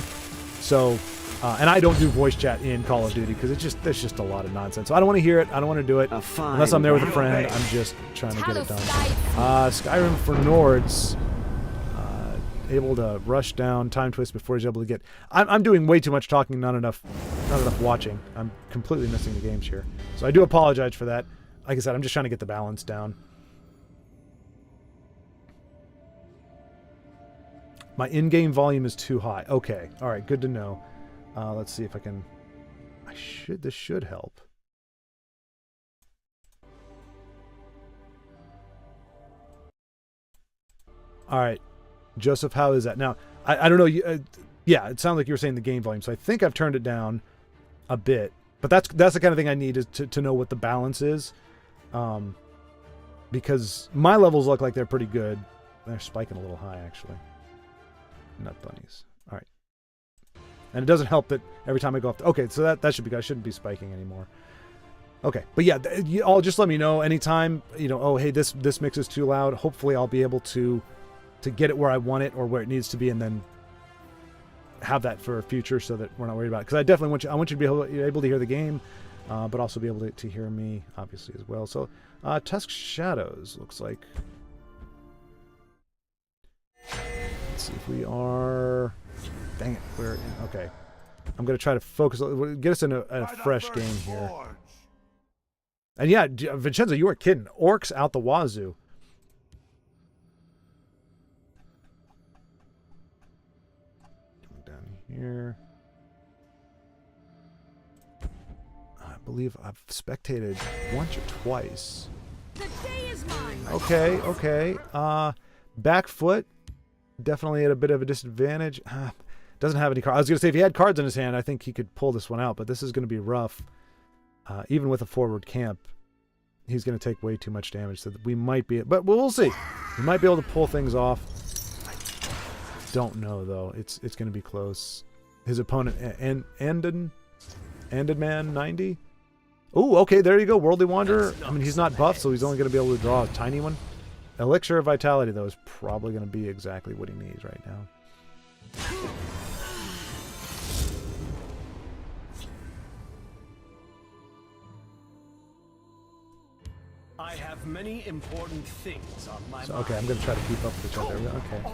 So, and I don't do voice chat in Call of Duty because there's just a lot of nonsense. So I don't want to hear it. I don't want to do it unless I'm there with a friend. I'm just trying to get it done. Skyrim for Nords. able to rush down Time Twist before he's able to get. I'm doing way too much talking, not enough watching. I'm completely missing the games here, so I do apologize for that. Like I said, I'm just trying to get the balance down. My in-game volume is too high. Okay, all right, good to know. Let's see if I can. This should help. All right, Joseph, how is that now? I don't know. Yeah, it sounds like you were saying the game volume, so I think I've turned it down a bit. But that's the kind of thing I need is to know what the balance is, because my levels look like they're pretty good. They're spiking a little high, actually. Nut bunnies. All right, and it doesn't help that every time I go up. Okay, so that should be good. I shouldn't be spiking anymore. Okay, but yeah, I'll just let me know anytime. You know, oh hey, this mix is too loud. Hopefully, I'll be able to get it where I want it or where it needs to be, and then have that for future so that we're not worried about it. Because I definitely want you to be able to hear the game, but also be able to hear me, obviously, as well. So, Tusk Shadows looks like. Let's see if we are. Dang it, we're in. Okay. I'm going to try to focus, get us in a fresh game here. And yeah, Vincenzo, you weren't kidding. Orcs out the wazoo. Here. I believe I've spectated once or twice. The day is mine. Okay. Back foot, definitely at a bit of a disadvantage. Doesn't have any cards. I was going to say if he had cards in his hand, I think he could pull this one out, but this is going to be rough. Even with a forward camp, he's going to take way too much damage, so that we might be, but we'll see. We might be able to pull things off. Don't know though. It's going to be close. His opponent Anded Man 90. Oh, okay, there you go. Worldly Wanderer. I mean, he's not buffed, so he's only going to be able to draw a tiny one. Elixir of Vitality though is probably going to be exactly what he needs right now. I have many important things on my mind. Okay, I'm going to try to keep up with each other. Okay.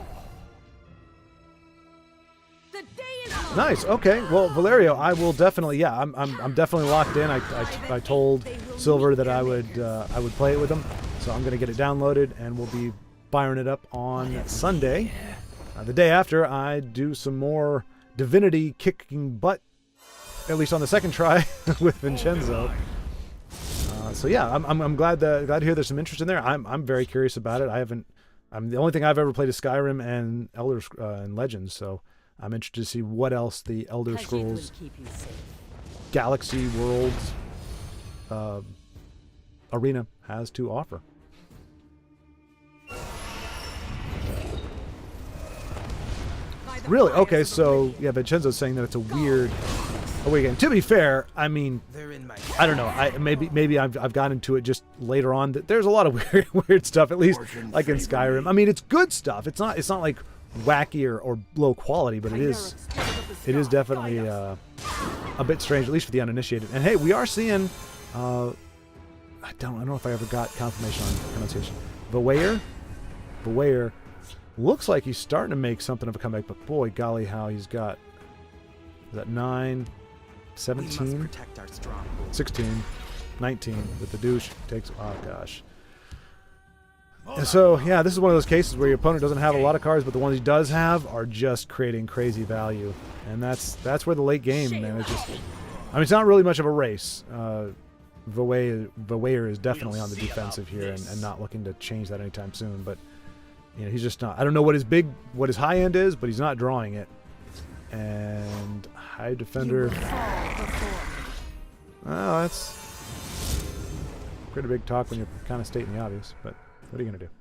The day is mine. Nice. Okay. Well, Valerio, I will definitely. Yeah, I'm definitely locked in. I told Silver that I would play it with him, so I'm gonna get it downloaded and we'll be firing it up on Sunday. The day after, I do some more Divinity kicking butt, at least on the second try with Vincenzo. So yeah, I'm glad to hear there's some interest in there. I'm very curious about it. The only thing I've ever played is Skyrim and and Legends, so I'm interested to see what else the Elder Scrolls Galaxy Worlds Arena has to offer. Really? Okay, so yeah, Vincenzo's saying that it's a weird awakening. To be fair, I mean, I don't know. Maybe I've gotten into it just later on. There's a lot of weird stuff, at least like in Skyrim. I mean, it's good stuff. It's not like wacky or low quality, but it is definitely a bit strange, at least for the uninitiated. And hey, we are seeing I don't know if I ever got confirmation on pronunciation. Bewayer looks like he's starting to make something of a comeback, but boy golly how he's got, is that 9, 17, 16, 19 with the douche takes, oh gosh. And so, yeah, this is one of those cases where your opponent doesn't have a lot of cards, but the ones he does have are just creating crazy value. And that's where the late game, man, I mean, it's not really much of a race. Bewayer is definitely on the defensive here and not looking to change that anytime soon. But, you know, he's just not. I don't know what his high end is, but he's not drawing it. And High Defender. Oh, that's pretty big talk when you're kind of stating the obvious, but what are you going to do?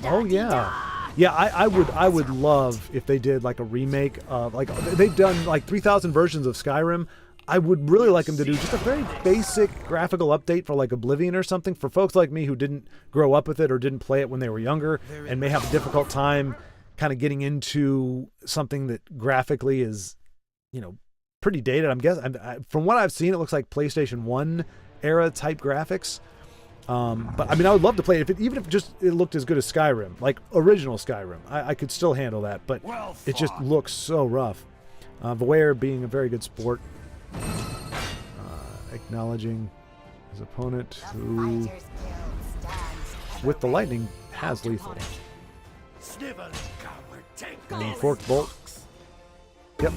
Oh yeah, yeah. I would love if they did like a remake of, like, they've done like 3,000 versions of Skyrim. I would really like them to do just a very basic graphical update for like Oblivion or something for folks like me who didn't grow up with it or didn't play it when they were younger and may have a difficult time kind of getting into something that graphically is, you know, pretty dated. I'm guessing from what I've seen, it looks like PlayStation 1 era type graphics. But I mean, I would love to play it even if it looked as good as Skyrim, like original Skyrim. I could still handle that, but it just looks so rough. Voyeur being a very good sport, acknowledging his opponent who, with the lightning, has lethal. And forked bolt. Yep.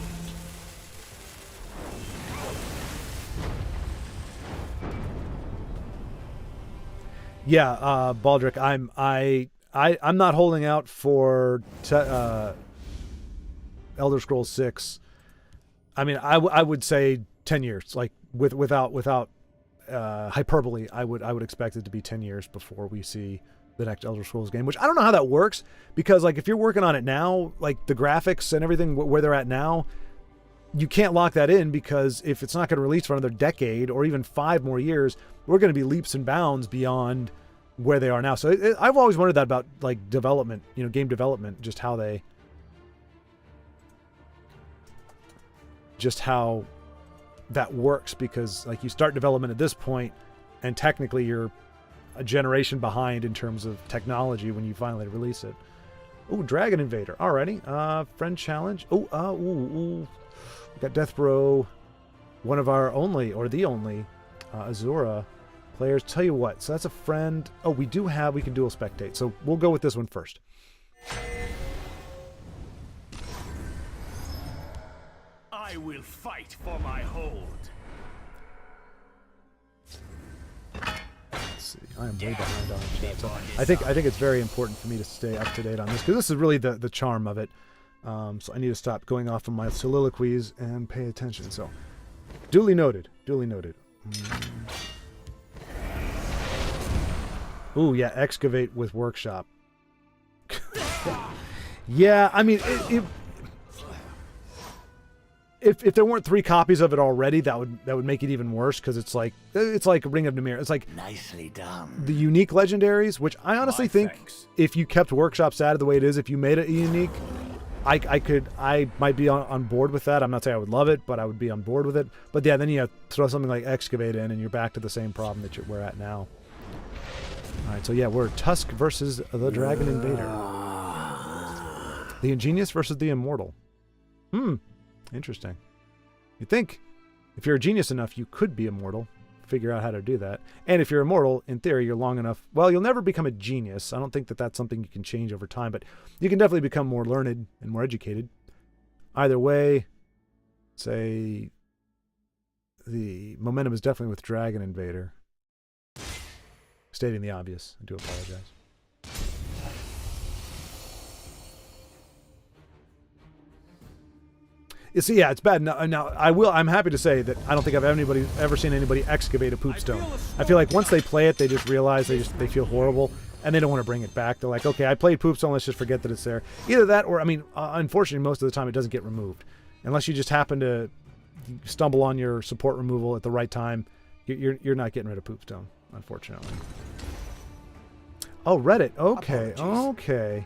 Yeah, Baldric, I'm not holding out for Elder Scrolls 6. I mean, I would say 10 years, like without hyperbole. I would expect it to be 10 years before we see the next Elder Scrolls game, which I don't know how that works, because like if you're working on it now, like the graphics and everything where they're at now, you can't lock that in, because if it's not going to release for another decade or even 5 more years, we're going to be leaps and bounds beyond where they are now. So I've always wondered that about like development, game development, just how that works, because like you start development at this point and technically you're a generation behind in terms of technology when you finally release it. Oh, Dragon Invader. Alrighty. Friend challenge. We got Death Bro, one of our only, or the only, Azura players. Tell you what, so that's a friend. Oh, we can dual spectate. So we'll go with this one first. I will fight for my hold. Let's see. I am way behind on chat. So I think it's very important for me to stay up to date on this, because this is really the charm of it. So I need to stop going off on my soliloquies and pay attention. So duly noted. Duly noted. Ooh, yeah, excavate with workshop. Yeah, I mean, if there weren't 3 copies of it already, that would make it even worse, because it's like Ring of Nimir. It's like Nicely done. the unique legendaries, which I honestly think if you kept workshop sad the way it is, if you made it unique, I might be on board with that. I'm not saying I would love it, but I would be on board with it. But yeah, then you throw something like excavate in, and you're back to the same problem that we're at now. All right, so yeah, we're Tusk versus the Dragon Invader. The Ingenious versus the Immortal. Interesting. You'd think if you're a genius enough, you could be immortal. Figure out how to do that. And if you're immortal, in theory, you're long enough. Well, you'll never become a genius. I don't think that that's something you can change over time, but you can definitely become more learned and more educated. Either way, say the momentum is definitely with Dragon Invader. Stating the obvious. I do apologize. You see, yeah, it's bad. Now, I'm happy to say that I don't think I've ever seen anybody excavate a poop stone. I feel like once they play it, they just realize they feel horrible, and they don't want to bring it back. They're like, okay, I played poop stone, let's just forget that it's there. Either that, or I mean, unfortunately, most of the time it doesn't get removed, unless you just happen to stumble on your support removal at the right time. You're not getting rid of poop stone, unfortunately. Oh, Reddit. Okay, okay,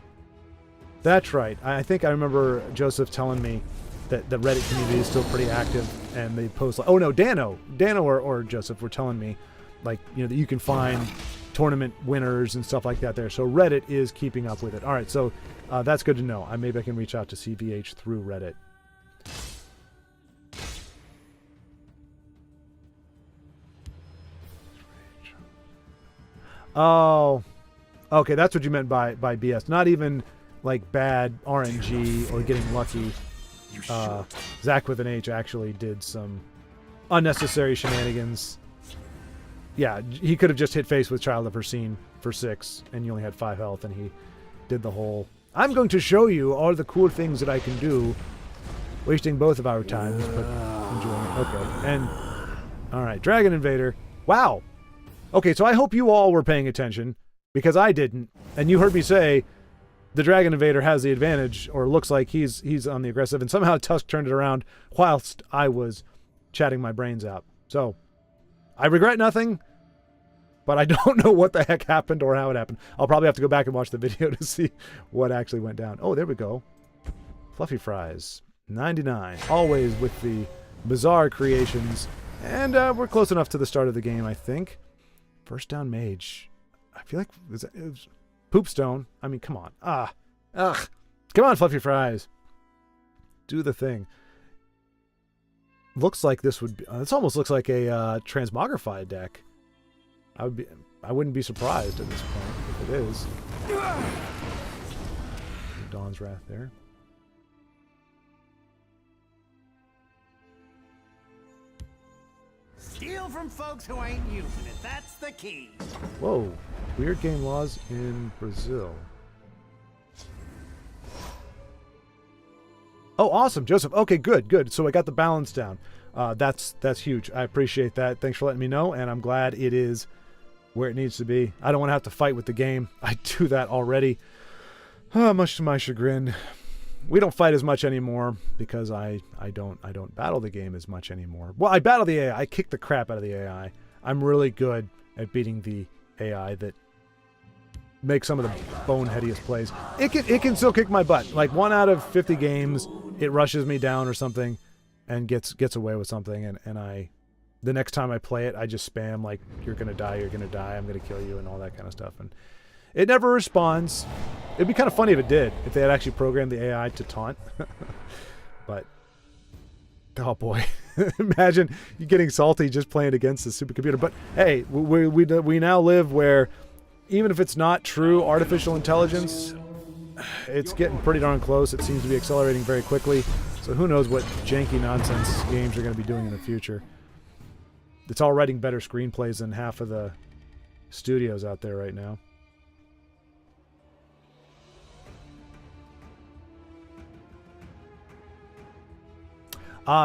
that's right. I think I remember Joseph telling me that the Reddit community is still pretty active, and they post like, oh no, Dano or Joseph were telling me, like, that you can find tournament winners and stuff like that there. So Reddit is keeping up with it. All right, so that's good to know. Maybe I can reach out to CVH through Reddit. Oh, okay, that's what you meant by BS. Not even like bad RNG or getting lucky. Zach with an H actually did some unnecessary shenanigans. Yeah, he could have just hit face with Child of Her Scene for 6, and you only had 5 health, and he did the whole, I'm going to show you all the cool things that I can do, wasting both of our times, but enjoying it. Okay, and all right, Dragon Invader. Wow. Okay, so I hope you all were paying attention, because I didn't, and you heard me say the Dragon Invader has the advantage, or looks like he's on the aggressive, and somehow Tusk turned it around whilst I was chatting my brains out. So, I regret nothing, but I don't know what the heck happened or how it happened. I'll probably have to go back and watch the video to see what actually went down. Oh, there we go. Fluffy Fries. 99. Always with the bizarre creations. And we're close enough to the start of the game, I think. First down mage. I feel like it was Poopstone. I mean, come on. Ugh. Come on, Fluffy Fries. Do the thing. Looks like this would be... this almost looks like a transmogrified deck. I wouldn't be surprised at this point if it is. Dawn's Wrath there. Steal from folks who ain't using it. That's the key. Whoa. Weird game laws in Brazil. Oh, awesome, Joseph. Okay, good. So I got the balance down. That's huge. I appreciate that. Thanks for letting me know, and I'm glad it is where it needs to be. I don't want to have to fight with the game. I do that already. Much to my chagrin. We don't fight as much anymore because I don't battle the game as much anymore. Well, I battle the AI. I kick the crap out of the AI. I'm really good at beating the AI that makes some of the boneheadiest plays. It can still kick my butt. Like 1 out of 50 games, it rushes me down or something and gets away with something, and the next time I play it, I just spam like, you're gonna die, I'm gonna kill you, and all that kind of stuff. And it never responds. It'd be kind of funny if it did, if they had actually programmed the AI to taunt. But, oh boy. Imagine you getting salty just playing against the supercomputer. But hey, we now live where, even if it's not true artificial intelligence, it's getting pretty darn close. It seems to be accelerating very quickly. So who knows what janky nonsense games are going to be doing in the future. It's all writing better screenplays than half of the studios out there right now.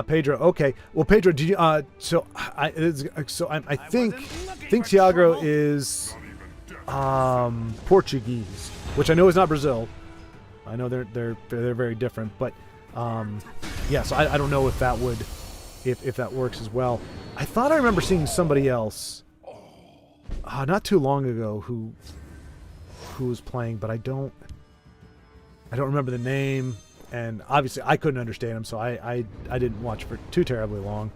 Pedro. Okay. Well, Pedro, did you? I think Tiago is Portuguese, which I know is not Brazil. I know they're very different, but yeah. So I don't know if that would, if that works as well. I thought I remember seeing somebody else, not too long ago, who was playing, but I don't remember the name. And obviously, I couldn't understand him, so I didn't watch for too terribly long.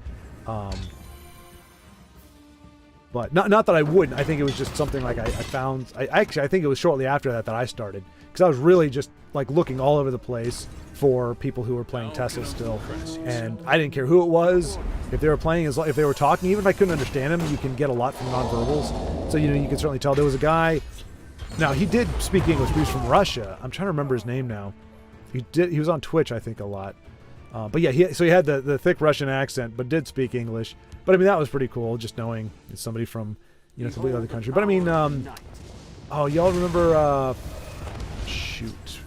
But not that I wouldn't. I think it was just something like I found. I think it was shortly after that I started, because I was really just like looking all over the place for people who were playing TESL still, and I didn't care who it was, if they were playing, if they were talking. Even if I couldn't understand them, you can get a lot from nonverbals. So you can certainly tell. There was a guy. Now he did speak English. He was from Russia. I'm trying to remember his name now. He was on Twitch, I think, a lot. But yeah, so he had the thick Russian accent, but did speak English. But I mean, that was pretty cool, just knowing it's somebody from, completely other country. But I mean, oh, y'all remember, shoot,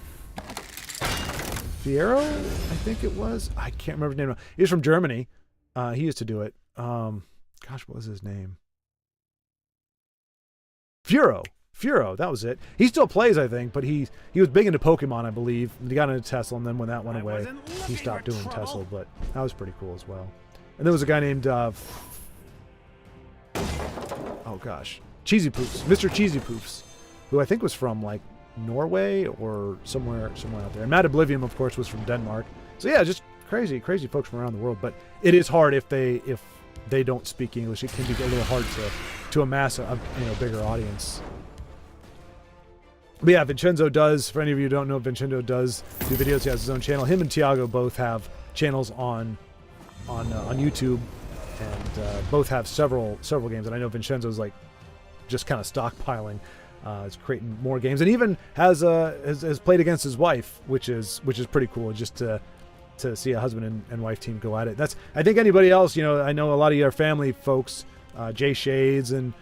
Fiero, I think it was. I can't remember his name now. He was from Germany. He used to do it. Gosh, what was his name? Fiero, that was it. He still plays, I think, but he was big into Pokemon, I believe. He got into TESL, and then when that went away, he stopped doing TESL, but that was pretty cool as well. And there was a guy named, oh gosh, Cheesy Poofs, Mr. Cheesy Poofs, who I think was from, like, Norway or somewhere out there. And Matt Oblivion, of course, was from Denmark. So yeah, just crazy folks from around the world. But it is hard if they don't speak English. It can be a little hard to amass a bigger audience. But yeah, Vincenzo does, for any of you who don't know, Vincenzo does do videos. He has his own channel. Him and Tiago both have channels on YouTube, and both have several games. And I know Vincenzo's like just kind of stockpiling, is creating more games, and even has played against his wife, which is pretty cool, just to see a husband and wife team go at it. I think anybody else, I know a lot of your family folks, Jay Shades and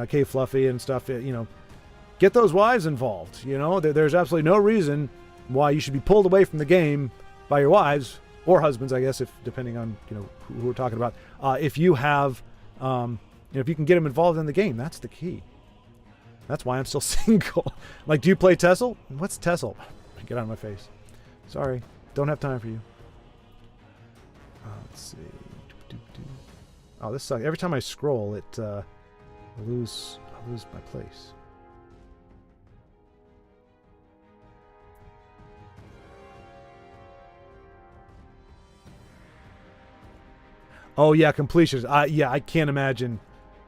K Fluffy and stuff, get those wives involved. There's absolutely no reason why you should be pulled away from the game by your wives or husbands, I guess, if depending on who we're talking about. If you have, if you can get them involved in the game, that's the key. That's why I'm still single. Like, do you play TESL? What's TESL? Get out of my face. Sorry, don't have time for you. Let's see. Oh, this sucks. Every time I scroll, I lose my place. Oh yeah, completions. Yeah, I can't imagine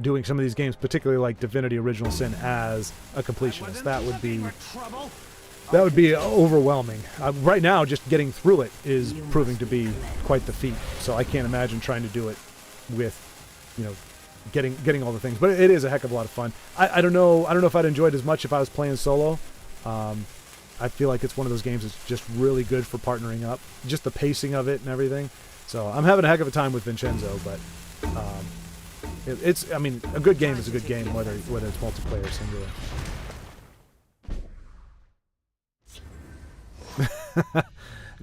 doing some of these games, particularly like Divinity: Original Sin, as a completionist. That would be overwhelming. Right now, just getting through it is proving to be quite the feat. So I can't imagine trying to do it with, getting all the things. But it is a heck of a lot of fun. I don't know if I'd enjoy it as much if I was playing solo. I feel like it's one of those games that's just really good for partnering up. Just the pacing of it and everything. So I'm having a heck of a time with Vincenzo, but a good game is a good game, whether it's multiplayer or singular.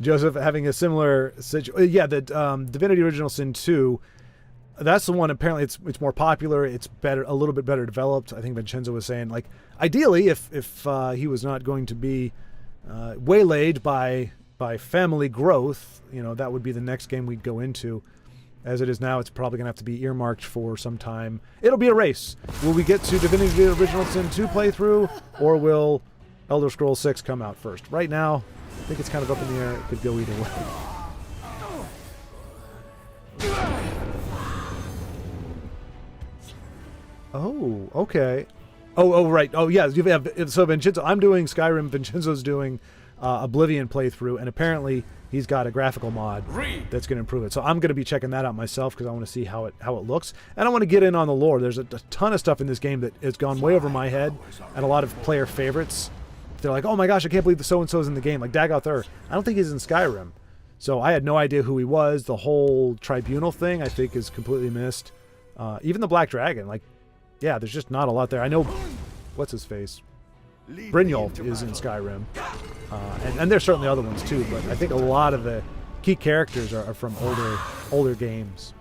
Joseph having a similar situation. Yeah, the Divinity: Original Sin 2. That's the one. Apparently, it's more popular. It's better, a little bit better developed. I think Vincenzo was saying, like, ideally, if he was not going to be waylaid by family growth, that would be the next game we'd go into. As it is now, it's probably going to have to be earmarked for some time. It'll be a race. Will we get to Divinity: Original Sin 2 playthrough, or will Elder Scrolls 6 come out first? Right now, I think it's kind of up in the air. It could go either way. Oh, okay. Oh, right. Oh, yeah. So Vincenzo, I'm doing Skyrim. Vincenzo's doing Oblivion playthrough, and apparently he's got a graphical mod that's going to improve it. So I'm going to be checking that out myself because I want to see how it looks, and I want to get in on the lore. There's a ton of stuff in this game that has gone way over my head, and a lot of player favorites. They're like, oh my gosh, I can't believe the so-and-so's in the game. Like Dagoth Ur. I don't think he's in Skyrim. So I had no idea who he was. The whole tribunal thing, I think, is completely missed. Even the Black Dragon. Like, yeah, there's just not a lot there. I know, what's his face? Brynjolf is in Skyrim. And there's certainly other ones too, but I think a lot of the key characters are from older games.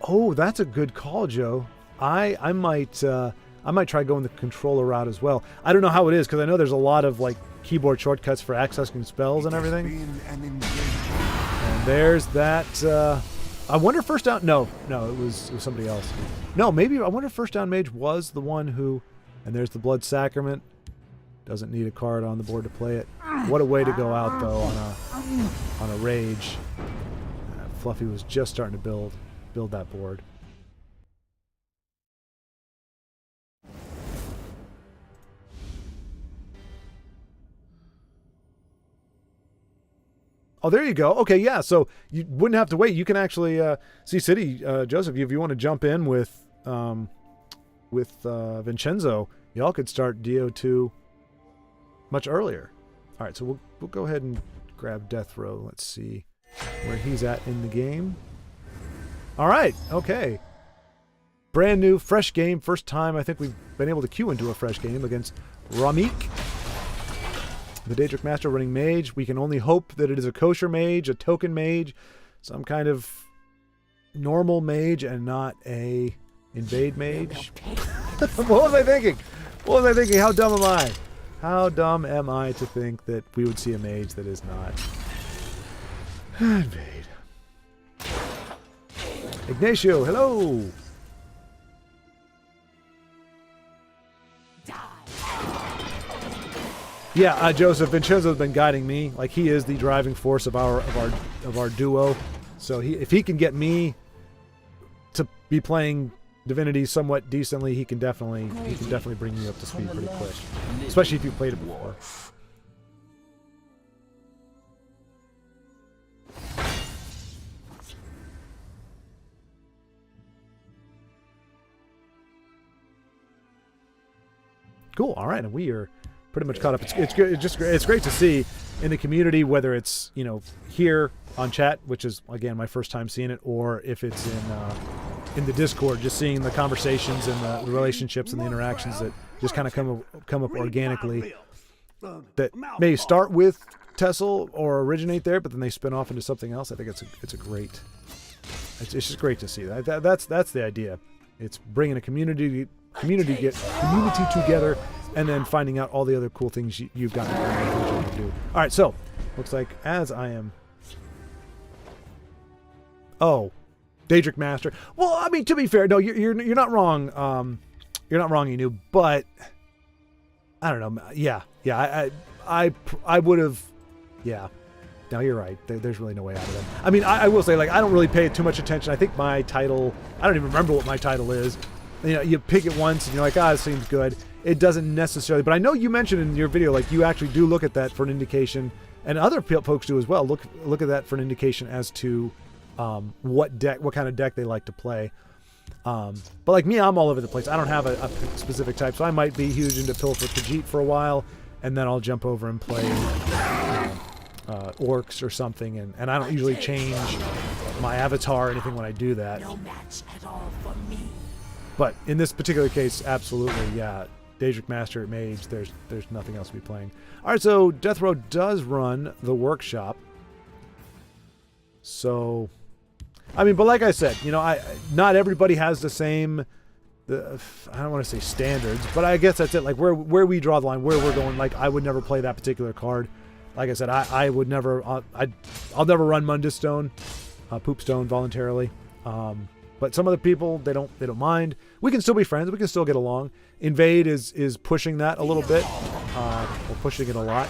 Oh, that's a good call, Joe. I might try going the controller route as well. I don't know how it is because I know there's a lot of like keyboard shortcuts for accessing spells and everything. And there's that. I wonder if First Down. No, it was somebody else. No, maybe I wonder if First Down Mage was the one who. And there's the Blood Sacrament. Doesn't need a card on the board to play it. What a way to go out though on a rage. Fluffy was just starting to build that board. Oh, there you go. Okay, yeah. So you wouldn't have to wait. You can actually see City, Joseph. If you want to jump in with Vincenzo, y'all could start DO2 much earlier. All right, so we'll go ahead and grab Death Row. Let's see where he's at in the game. All right, okay. Brand new, fresh game. First time I think we've been able to queue into a fresh game against Ramik, the Daedric Master running mage. We can only hope that it is a kosher mage, a token mage, some kind of normal mage, and not a invade mage. What was I thinking? How dumb am I? How dumb am I to think that we would see a mage that is not invade? Ignacio, hello! Yeah, Joseph, Vincenzo's been guiding me. Like, he is the driving force of our duo. So if he can get me to be playing Divinity somewhat decently, he can definitely bring me up to speed pretty quick. Especially if you've played it before. Cool. All right, and we are pretty much caught up. It's good. It's great to see in the community, whether it's here on chat, which is again my first time seeing it, or if it's in the Discord, just seeing the conversations and the relationships and the interactions that just kind of come up organically. That may start with TESL or originate there, but then they spin off into something else. I think it's just great to see that. That's the idea. It's bringing a community together, and then finding out all the other cool things you've got to do. All right, so looks like as I am. Oh, Daedric Master. Well, I mean, to be fair, no, you're not wrong. You're not wrong, Inu. But I don't know. Yeah. I would have. Yeah. No, you're right. There's really no way out of them. I mean, I will say, like, I don't really pay too much attention. I think my title, I don't even remember what my title is. You know, you pick it once and you're like, it seems good. It doesn't necessarily, but I know you mentioned in your video, like, you actually do look at that for an indication, and other folks do as well. Look at that for an indication as to what kind of deck they like to play. But like me, I'm all over the place. I don't have a specific type, so I might be huge into Pilfer Khajiit for a while, and then I'll jump over and play orcs or something, and I don't usually change my avatar or anything when I do that. No match at all for me. But in this particular case, absolutely, yeah. Daedric Master at Mage, there's nothing else to be playing. All right, so Death Row does run the workshop. So, I mean, but like I said, you know, not everybody has the same, I don't want to say standards, but I guess that's it. Like where we draw the line, where we're going. Like I would never play that particular card. Like I said, I would never. I'll never run Mundus Stone, Poop Stone voluntarily. But some other people, they don't mind. We can still be friends. We can still get along. Invade is pushing that a little bit. We're pushing it a lot.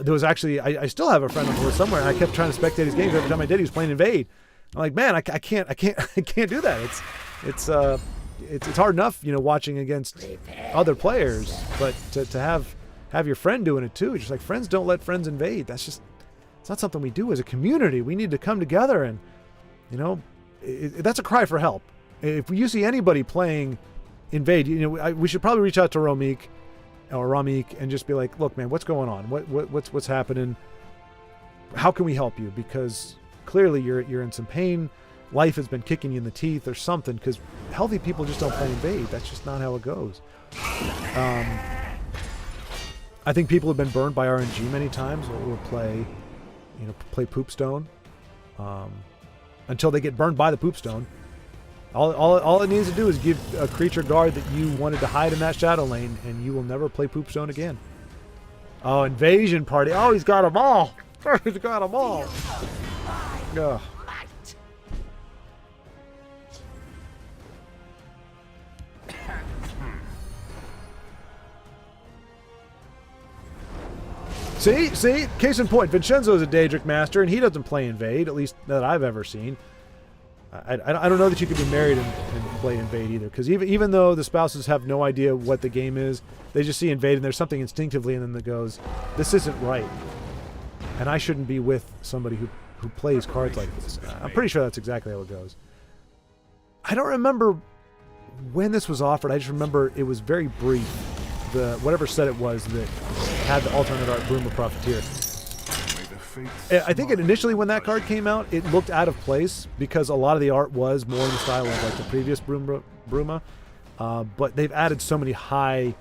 There was actually, I still have a friend on board somewhere, and I kept trying to spectate his games. Every time I did, he was playing Invade. I'm like, man, I can't do that. It's hard enough, you know, watching against other players, but to have your friend doing it too. It's just like, friends don't let friends invade. It's not something we do as a community. We need to come together and, you know, that's a cry for help. If you see anybody playing Invade, you know, we should probably reach out to Ramik and just be like, look, man, what's going on? What's happening? How can we help you? Because clearly you're in some pain. Life has been kicking you in the teeth or something, because healthy people just don't play Invade. That's just not how it goes. I think people have been burned by RNG many times. We'll play Poop Stone until they get burned by the Poop Stone. All it needs to do is give a creature guard that you wanted to hide in that shadow lane, and you will never play Poop Stone again. Oh, Invasion Party. Oh, he's got them all. He's got them all. Ugh. See? Case in point, Vincenzo's a Daedric Master, and he doesn't play Invade, at least that I've ever seen. I don't know that you could be married and play Invade either, because even though the spouses have no idea what the game is, they just see Invade, and there's something instinctively in them that goes, this isn't right. And I shouldn't be with somebody who plays cards like this. I'm pretty sure that's exactly how it goes. I don't remember when this was offered. I just remember it was very brief. Whatever set it was that had the alternate art Bruma Profiteer. I think initially when that card came out, it looked out of place because a lot of the art was more in the style of like the previous Bruma. But they've added so many high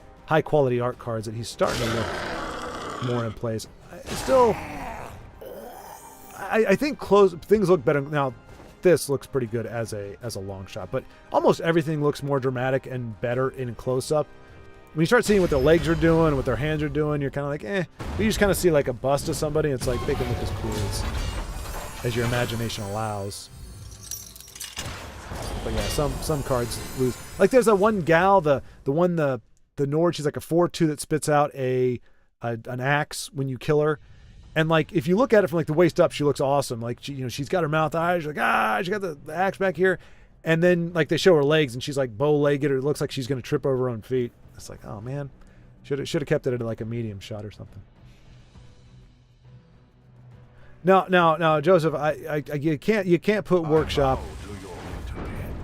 quality art cards that he's starting to look more in place. I think things look better now. This looks pretty good as a long shot, but almost everything looks more dramatic and better in close up. When you start seeing what their legs are doing, what their hands are doing, you're kind of like, eh. But you just kind of see like a bust of somebody, and it's like they can look as cool as your imagination allows. But yeah, some cards lose. Like there's that one gal, the Nord, she's like a 4/2 that spits out an axe when you kill her. And like if you look at it from like the waist up, she looks awesome. Like she's got her mouth eyes, she's like, she got the axe back here. And then like they show her legs and she's like bow-legged, or it looks like she's gonna trip over her own feet. It's like, oh man, should have kept it at like a medium shot or something. Now, Joseph, you can't put workshop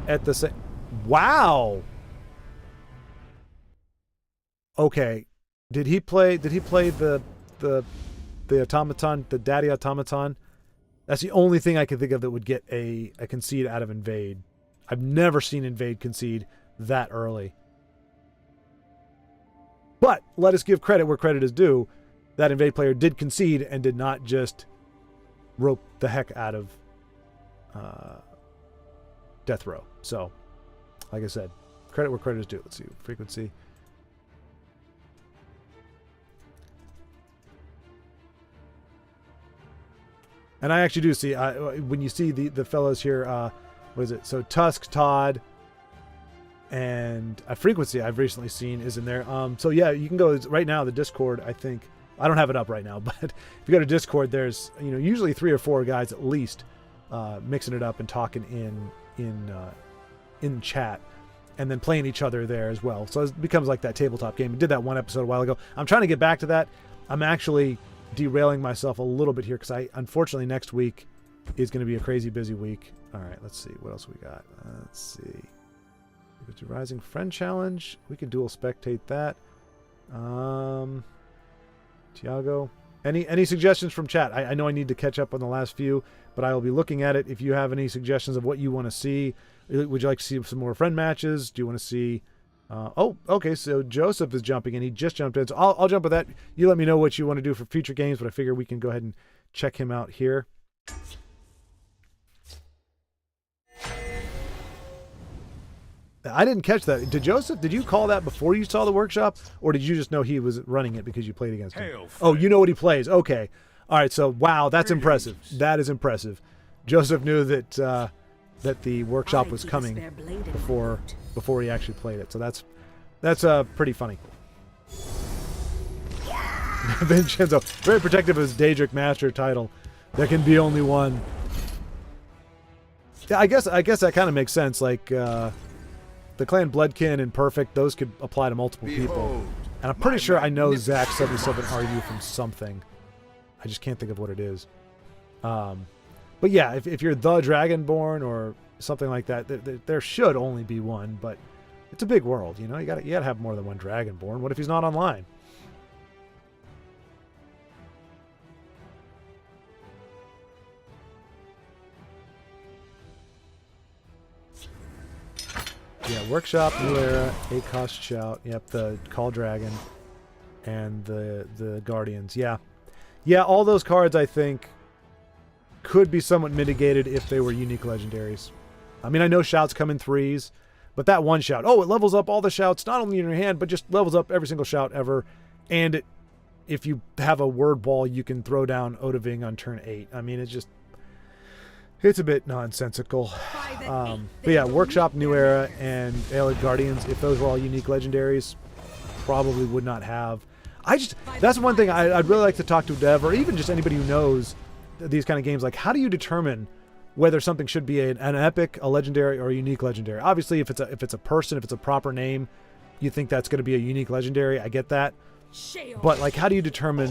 at the same. Wow. Okay, did he play the automaton, the daddy automaton? That's the only thing I can think of that would get a concede out of Invade. I've never seen Invade concede that early. But let us give credit where credit is due. That Invade player did concede and did not just rope the heck out of Death Row. So, like I said, credit where credit is due. Let's see, frequency. And I actually do see, when you see the fellows here, what is it? So Tusk, Todd, and a frequency I've recently seen is in there. So yeah, you can go right now. The Discord, I think I don't have it up right now, but if you go to Discord, there's usually 3 or 4 guys at least mixing it up and talking in chat, and then playing each other there as well. So it becomes like that tabletop game. I did that one episode a while ago. I'm trying to get back to that. I'm actually derailing myself a little bit here because unfortunately next week is going to be a crazy busy week. All right, let's see what else we got. Let's see. There's a Rising Friend Challenge. We can dual spectate that. Tiago, any suggestions from chat? I know I need to catch up on the last few, but I will be looking at it. If you have any suggestions of what you want to see, would you like to see some more friend matches? Do you want to see? Oh, okay. So Joseph is jumping in. He just jumped in. So I'll jump with that. You let me know what you want to do for future games, but I figure we can go ahead and check him out here. I didn't catch that. Did you call that before you saw the workshop, or did you just know he was running it because you played against him? Oh, you know what he plays. Okay. All right. So, wow, that's impressive. That is impressive. Joseph knew that that the workshop was coming before he actually played it. So that's pretty funny. Vincenzo, very protective of his Daedric Master title. There can be only one. Yeah, I guess that kind of makes sense. Like, the Clan Bloodkin and Perfect, those could apply to multiple people. And I'm pretty sure I know Zach 77RU from something. I just can't think of what it is. But yeah, if you're the Dragonborn or something like that, there should only be one, but it's a big world, you gotta have more than one Dragonborn. What if he's not online? Yeah, Workshop, New Era, Acost Shout, yep, the Call Dragon, and the Guardians. Yeah, all those cards I think could be somewhat mitigated if they were unique legendaries. I mean, I know Shouts come in 3s, but that one Shout, it levels up all the Shouts, not only in your hand, but just levels up every single Shout ever. And if you have a Word Ball, you can throw down Odahviing on turn 8. I mean, it's a bit nonsensical. But yeah, Workshop, New Era, and Aelid Guardians, if those were all unique legendaries, probably would not have. That's one thing I'd really like to talk to Dev, or even just anybody who knows these kind of games. Like, how do you determine whether something should be an epic, a legendary, or a unique legendary? Obviously, if it's a person, if it's a proper name, you think that's going to be a unique legendary. I get that. But like, how do you determine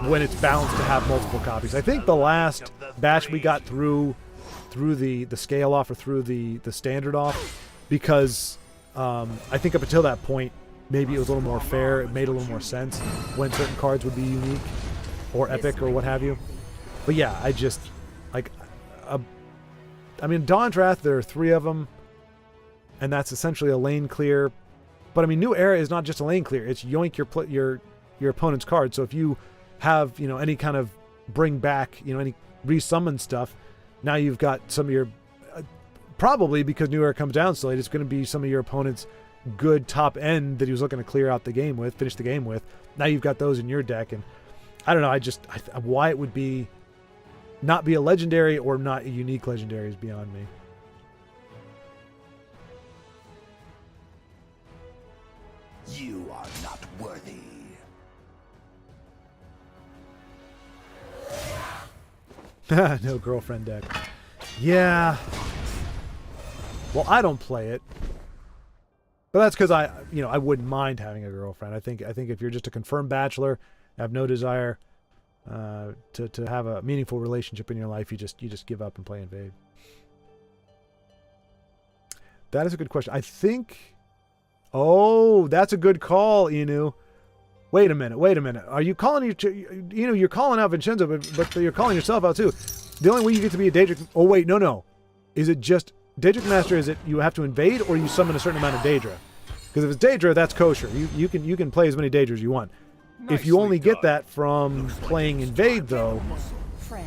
when it's balanced to have multiple copies? I think the last batch we got through the scale off, or through the standard off, because I think up until that point maybe it was a little more fair. It made a little more sense when certain cards would be unique or epic or what have you. But yeah, I just like I mean, Dawn's Wrath, there are 3 of them, and that's essentially a lane clear. But I mean, New Era is not just a lane clear. It's yoink your opponent's card. So if you have, any kind of bring back, any resummon stuff, now you've got some of your, probably because New Era comes down so late, it's going to be some of your opponent's good top end that he was looking to clear out the game with, finish the game with. Now you've got those in your deck, and I don't know, why it would be not be a legendary or not a unique legendary is beyond me. You are not worthy. No girlfriend deck. Yeah. Well, I don't play it. But that's because I wouldn't mind having a girlfriend. I think if you're just a confirmed bachelor, have no desire to have a meaningful relationship in your life, you just give up and play Invade. That is a good question. I think. Oh, that's a good call, Inu. Wait a minute. Are you calling you're calling out Vincenzo, but you're calling yourself out too. The only way you get to be a Daedric. Oh wait, no. Is it just Daedric Master? Is it you have to invade, or you summon a certain amount of Daedra? Because if it's Daedra, that's kosher. You can play as many Daedras as you want. If you only get that from playing Invade, though,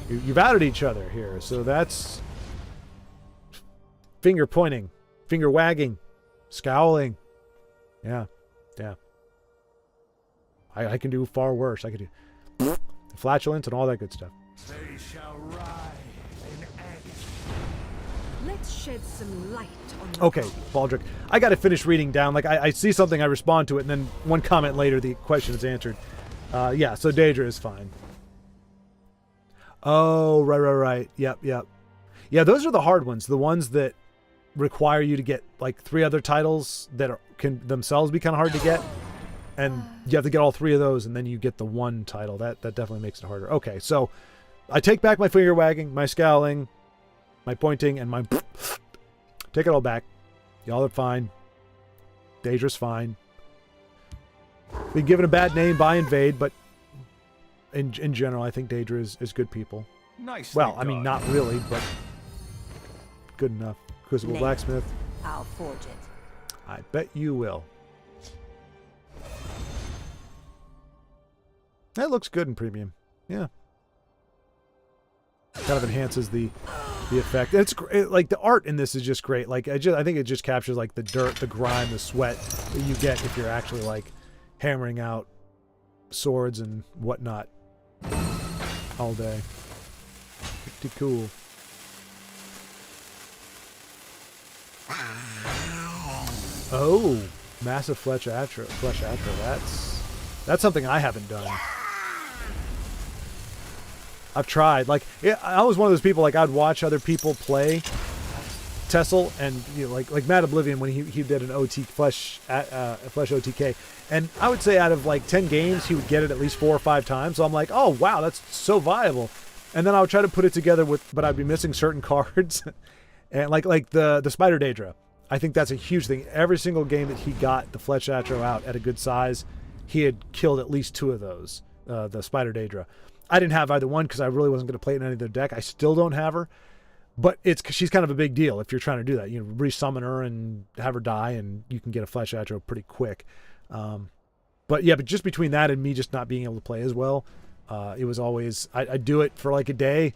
you've outed each other here. So that's finger pointing, finger wagging, scowling. Yeah. I can do far worse. I could do flatulence and all that good stuff. They shall rise in agony. Let's shed some light on the Okay, Baldric. I got to finish reading down. Like, I see something, I respond to it, and then one comment later, the question is answered. Yeah, so Daedra is fine. Oh, right. Yep. Yeah, those are the hard ones. The ones that require you to get, like, 3 other titles that can themselves be kind of hard to get. And you have to get all 3 of those, and then you get the one title. That definitely makes it harder. Okay, so I take back my finger wagging, my scowling, my pointing, and my... Take it all back. Y'all are fine. Daedra's fine. Been given a bad name by Invade, but in general, I think Daedra is good people. Nice. Well, I mean, not really, but good enough. Crucible Blacksmith. I'll forge it. I bet you will. That looks good in premium. Yeah. Kind of enhances the effect. It's like the art in this is just great. Like I think it just captures like the dirt, the grime, the sweat that you get if you're actually like hammering out swords and whatnot all day. Pretty cool. Oh, massive flesh atro. That's something I haven't done. I've tried. Like, I was one of those people, like, I'd watch other people play TESL, and, you know, like Matt Oblivion when he did an OT Flesh OTK. And I would say out of, like, 10 games, he would get it at least 4 or 5 times. So I'm like, oh, wow, that's so viable. And then I would try to put it together but I'd be missing certain cards. And, like the Spider Daedra. I think that's a huge thing. Every single game that he got the Flesh Atro out at a good size, he had killed at least 2 of those, the Spider Daedra. I didn't have either one because I really wasn't going to play it in any of their deck. I still don't have her, but she's kind of a big deal if you're trying to do that. You know, resummon her and have her die, and you can get a Flesh Atro pretty quick. But yeah, but just between that and me just not being able to play as well, it was always I'd do it for like a day,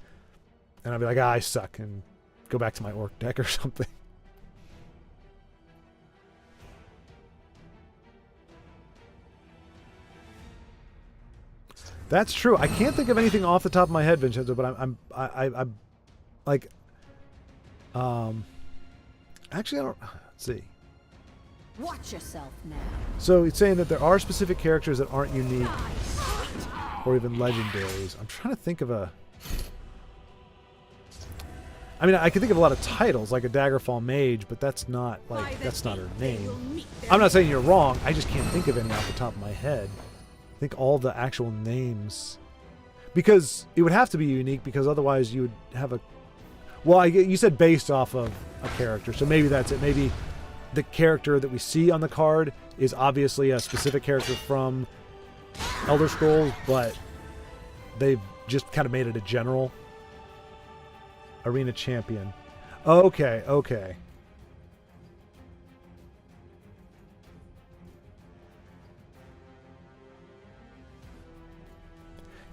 and I'd be like, I suck, and go back to my Orc deck or something. That's true. I can't think of anything off the top of my head, Vincenzo, but I'm like, actually, I don't. Let's see. Watch yourself now. So it's saying that there are specific characters that aren't unique or even legendaries. I'm trying to think of a. I mean, I can think of a lot of titles, like a Daggerfall Mage, but that's not that's not her name. I'm not saying you're wrong. I just can't think of any off the top of my head. I think all the actual names, because it would have to be unique, because otherwise you would have a. Well, you said based off of a character, so maybe that's it. Maybe the character that we see on the card is obviously a specific character from Elder Scrolls, but they've just kind of made it a general arena champion. Okay.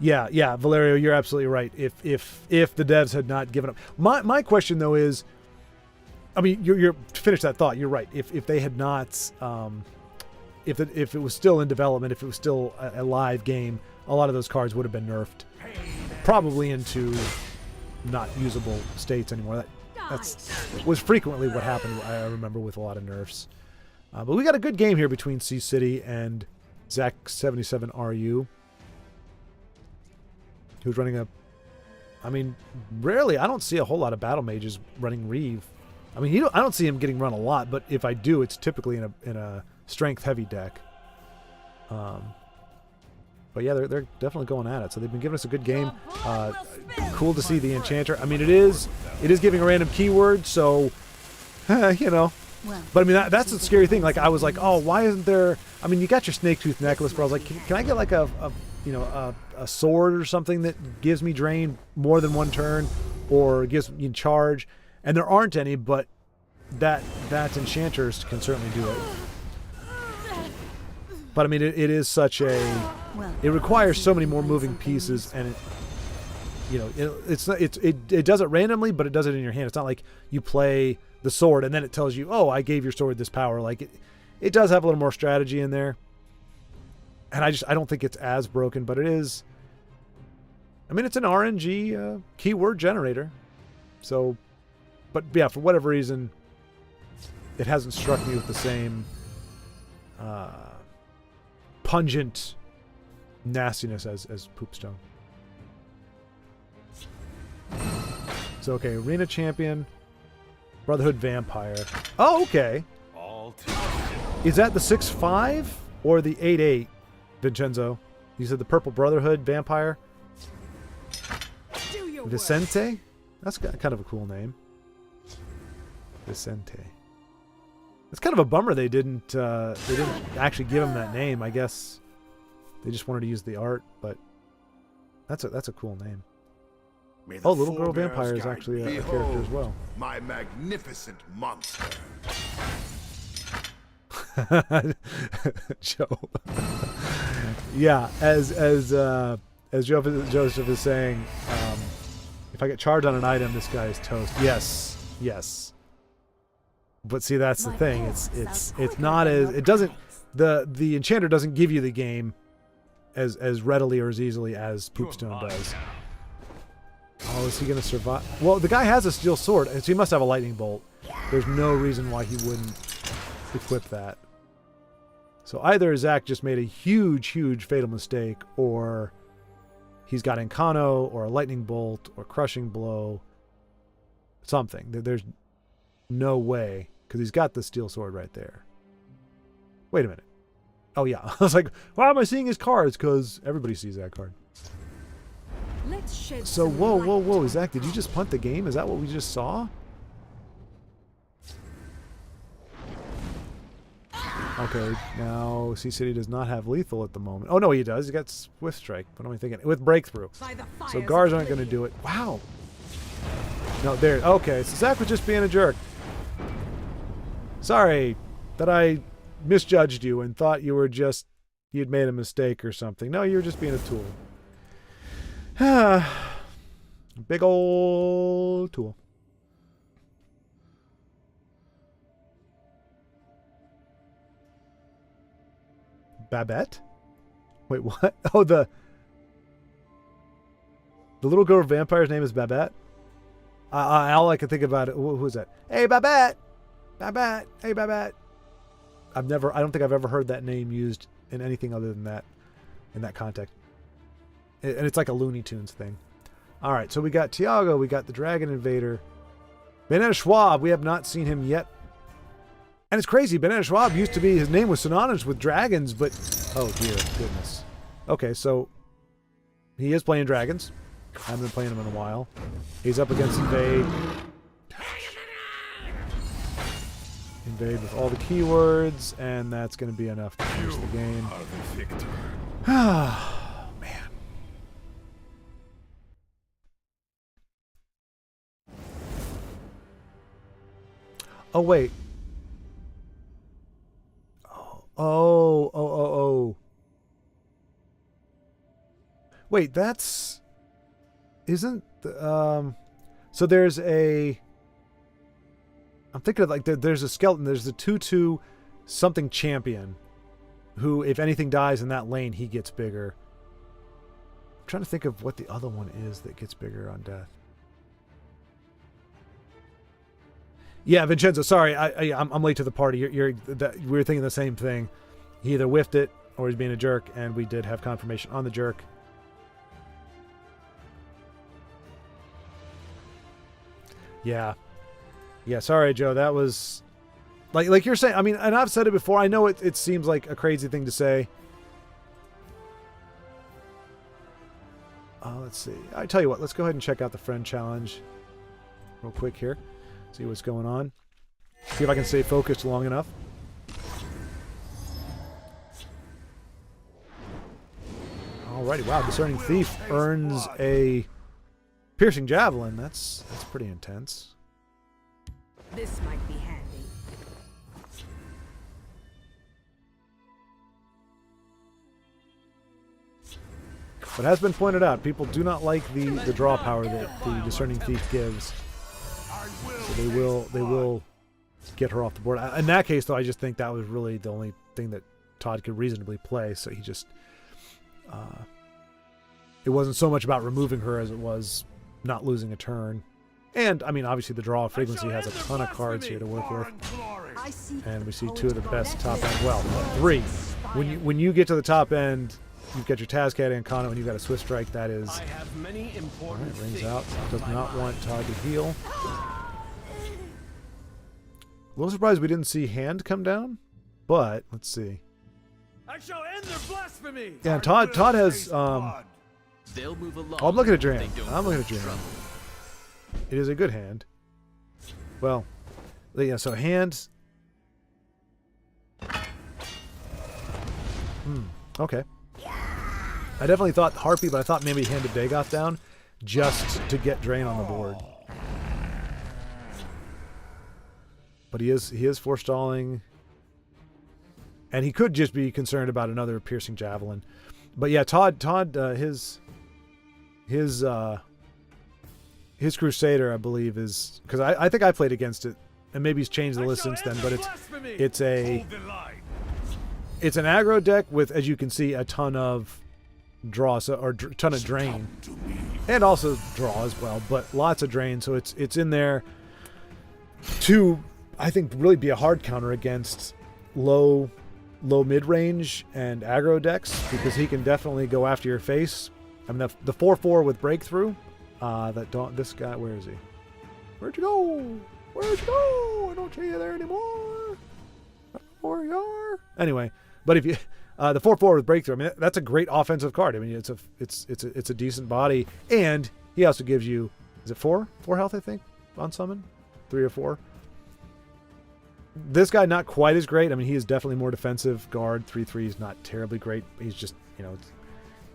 Yeah, Valerio, you're absolutely right. If the devs had not given up, my question though is, I mean, you're to finish that thought. You're right. If they had not, if it was still in development, if it was still a live game, a lot of those cards would have been nerfed, probably into not usable states anymore. That was frequently what happened. I remember with a lot of nerfs. But we got a good game here between Sea City and Zach77RU. Who's running a... I mean, rarely, I don't see a whole lot of battle mages running Reeve. I mean, I don't see him getting run a lot, but if I do, it's typically in a strength-heavy deck. But yeah, they're definitely going at it. So they've been giving us a good game. Cool to see the Enchanter. I mean, it is giving a random keyword, so, you know. But I mean, that's the scary thing. Like, I was like, oh, why isn't there... I mean, you got your snake tooth necklace, but I was like, can I get like a sword or something that gives me drain more than one turn, or gives me charge? And there aren't any, but that Enchanters can certainly do it. But I mean, it is such a... It requires so many more moving pieces, and it does it randomly, but it does it in your hand. It's not like you play the sword and then it tells you, oh, I gave your sword this power. Like it does have a little more strategy in there. And I don't think it's as broken, but it is. I mean, it's an RNG keyword generator. So But yeah, for whatever reason, it hasn't struck me with the same pungent nastiness as Poopstone. So okay, Arena Champion, Brotherhood Vampire. Oh, okay. Is that the 6-5 or the 8-8, Vincenzo? You said the Purple Brotherhood Vampire? Vicente? That's kind of a cool name. Vicente. It's kind of a bummer they didn't actually give him that name. I guess they just wanted to use the art, but that's a cool name. Oh, Little Girl Vampire is actually a character as well. My magnificent monster. Joe. Yeah, as Joseph is saying, if I get charged on an item, this guy is toast. Yes, yes. But see, that's the thing. It's not as it doesn't the enchanter doesn't give you the game as readily or as easily as Poopstone does. Oh, is he gonna survive? Well, the guy has a steel sword, and so he must have a lightning bolt. There's no reason why he wouldn't equip that. So either Zach just made a huge fatal mistake, or he's got Incano, or a lightning bolt, or crushing blow. Something. There's no way, because he's got the steel sword right there. Wait a minute. Oh yeah, I was like, why am I seeing his cards? Because everybody sees that card. Let's shed So some whoa, light. Zach, did you just punt the game? Is that what we just saw? Okay, now Sea City does not have lethal at the moment. Oh no, he does. He's got Swift Strike. What am I thinking? With Breakthrough. By the So fires guards of aren't going to Oblivion. do it. Wow. No, there. Okay, so Zach was just being a jerk. Sorry that I misjudged you and thought you'd made a mistake or something. No, you were just being a tool. Big old tool. Babette? Wait, what? Oh, the little girl vampire's name is Babette? All I can think about it. Who is that? Hey, Babette! Babette! Hey, Babette! I don't think I've ever heard that name used in anything other than that, in that context. And it's like a Looney Tunes thing. All right, so we got Tiago, we got the Dragon Invader. Banana Schwab, we have not seen him yet. And it's crazy, Banana Schwab used to be, his name was synonymous with dragons, but, oh dear goodness. Okay, so he is playing dragons. I haven't been playing him in a while. He's up against Invade. Invade with all the keywords, and that's going to be enough to finish the game. Ah, man. Oh, wait. Oh. Wait, that's... Isn't... So there's a... I'm thinking of like there's a skeleton. There's the 2/2 something champion who, if anything dies in that lane, he gets bigger. I'm trying to think of what the other one is that gets bigger on death. Yeah, Vincenzo. Sorry, I'm late to the party. We were thinking the same thing. He either whiffed it or he's being a jerk, and we did have confirmation on the jerk. Yeah. Yeah, sorry, Joe. That was like you're saying. I mean, and I've said it before. I know it seems like a crazy thing to say. Let's see. I tell you what. Let's go ahead and check out the friend challenge real quick here. See what's going on. See if I can stay focused long enough. Alrighty. Wow. Discerning Thief earns a piercing javelin. That's pretty intense. This might be handy. But as been pointed out, people do not like the draw power that the Discerning Thief gives. So they will get her off the board. In that case, though, I just think that was really the only thing that Todd could reasonably play. So he just it wasn't so much about removing her as it was not losing a turn. And I mean, obviously the draw frequency has a ton of cards here to work with, I see. and we see two of the best top end. Well, three. When you get to the top end, you've got your Tazcat and Kana, and you've got a Swift Strike. That is. I have many All important right, rings things out. on Does my not mind. want Todd to heal. A little surprised we didn't see hand come down, but let's see. I shall end their blasphemy. Yeah, Todd has. They'll move along. Oh, I'm looking at if Dram. they don't I'm looking at cause Dram. trouble. It is a good hand. Well, yeah. So hands. Okay. I definitely thought Harpy, but I thought maybe handed Dagoth down just to get Drain on the board. But he is forestalling, and he could just be concerned about another piercing javelin. But yeah, Todd, his Crusader, I believe, is because I think I played against it, and maybe he's changed the list since then. But it's an aggro deck with, as you can see, a ton of draw, ton of drain, and also draw as well, but lots of drain. So it's in there to, I think, really be a hard counter against low mid range and aggro decks, because he can definitely go after your face. I mean, the 4/4 with breakthrough. This guy, where is he? Where'd you go? Where'd you go? I don't see you there anymore. I don't know where you are. Anyway, but if you the 4/4 with breakthrough, I mean, that's a great offensive card. I mean, it's a decent body, and he also gives you, is it 4 health, I think, on summon, 3 or 4. This guy not quite as great. I mean, he is definitely more defensive guard. 3/3 is not terribly great. He's just,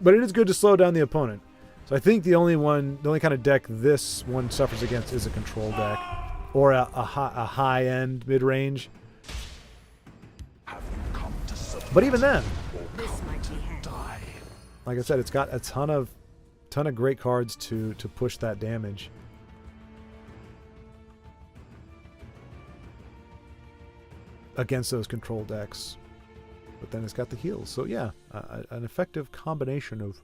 but it is good to slow down the opponent. So I think the only kind of deck this one suffers against is a control deck, or a high end mid range. But even then, This might be handy. like I said, it's got a ton of great cards to push that damage. Against those control decks. But then it's got the heals. So yeah, an effective combination of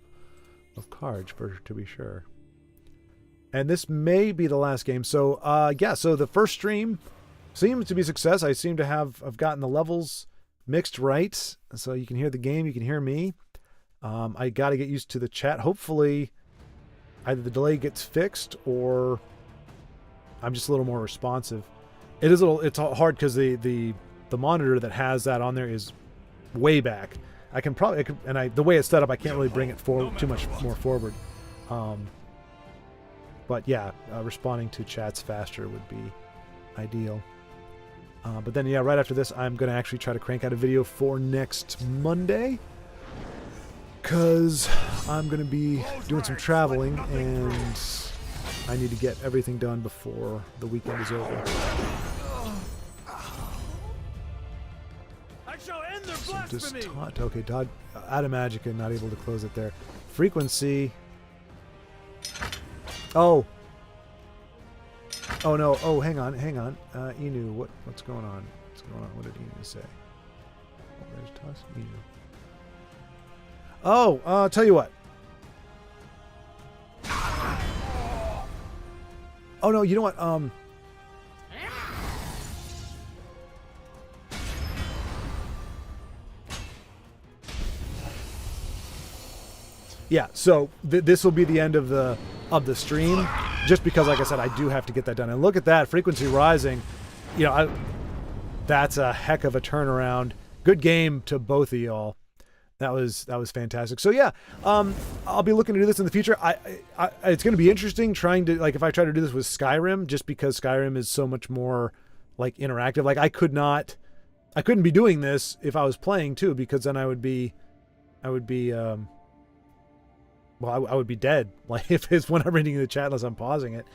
cards, to be sure. And this may be the last game. So so the first stream seems to be a success. I seem to have gotten the levels mixed right. So you can hear the game, you can hear me. I got to get used to the chat. Hopefully either the delay gets fixed or I'm just a little more responsive. It's hard because the monitor that has that on there is way back. The way it's set up, I can't really bring it forward too much more forward. But yeah, responding to chats faster would be ideal. But then yeah, right after this, I'm going to actually try to crank out a video for next Monday, because I'm going to be doing some traveling and I need to get everything done before the weekend is over. I shall end their So blasphemy. just taunt. Okay, Todd, out of Magica, not able to close it there. Frequency. Oh no. Oh, hang on. Inu, what's going on? What's going on? What did Inu say? Oh, there's Toss Inu. Oh, I'll tell you what. Oh no, you know what? Yeah, so this will be the end of the stream, just because, like I said, I do have to get that done. And look at that, frequency rising. That's a heck of a turnaround. Good game to both of y'all. That was fantastic. So yeah, I'll be looking to do this in the future. It's going to be interesting trying to, like, if I try to do this with Skyrim, just because Skyrim is so much more like interactive. Like I couldn't be doing this if I was playing too, because then I would be dead. Like if it's when I'm reading the chat unless I'm pausing it.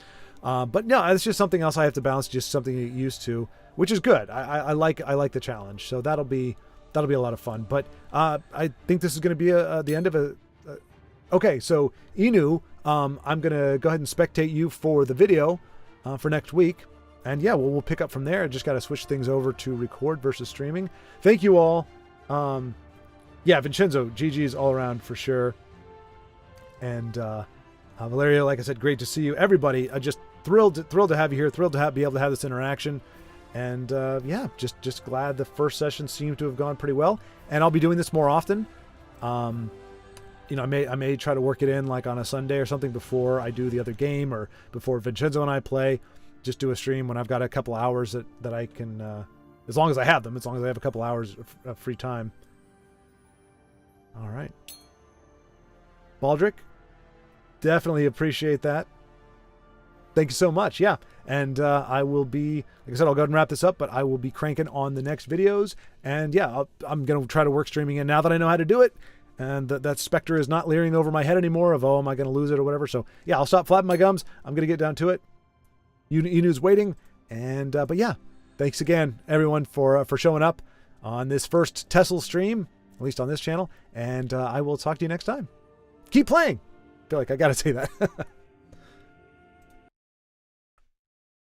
But no, it's just something else I have to balance. Just something to get used to, which is good. I like the challenge. So that'll be a lot of fun. But I think this is going to be the end of a. Okay, so Inu, I'm going to go ahead and spectate you for the video for next week. And yeah, we'll pick up from there. Just got to switch things over to record versus streaming. Thank you all. Yeah, Vincenzo, GG's all around for sure. And Valerio, like I said, great to see you. Everybody, just thrilled to have you here. Thrilled to be able to have this interaction. And yeah, just glad the first session seemed to have gone pretty well. And I'll be doing this more often. You know, I may try to work it in like on a Sunday or something before I do the other game, or before Vincenzo and I play. Just do a stream when I've got a couple hours that I can, as long as I have them, as long as I have a couple hours of free time. All right. Baldric, definitely appreciate that. Thank you so much. Yeah. And I will be, like I said, I'll go ahead and wrap this up, but I will be cranking on the next videos. And yeah, I'm going to try to work streaming in now that I know how to do it. And that Spectre is not leering over my head anymore of, oh, am I going to lose it or whatever. So yeah, I'll stop flapping my gums. I'm going to get down to it. Enu's waiting. And, but yeah, thanks again, everyone, for showing up on this first TESL stream, at least on this channel. And I will talk to you next time. Keep playing. I feel like I got to say that.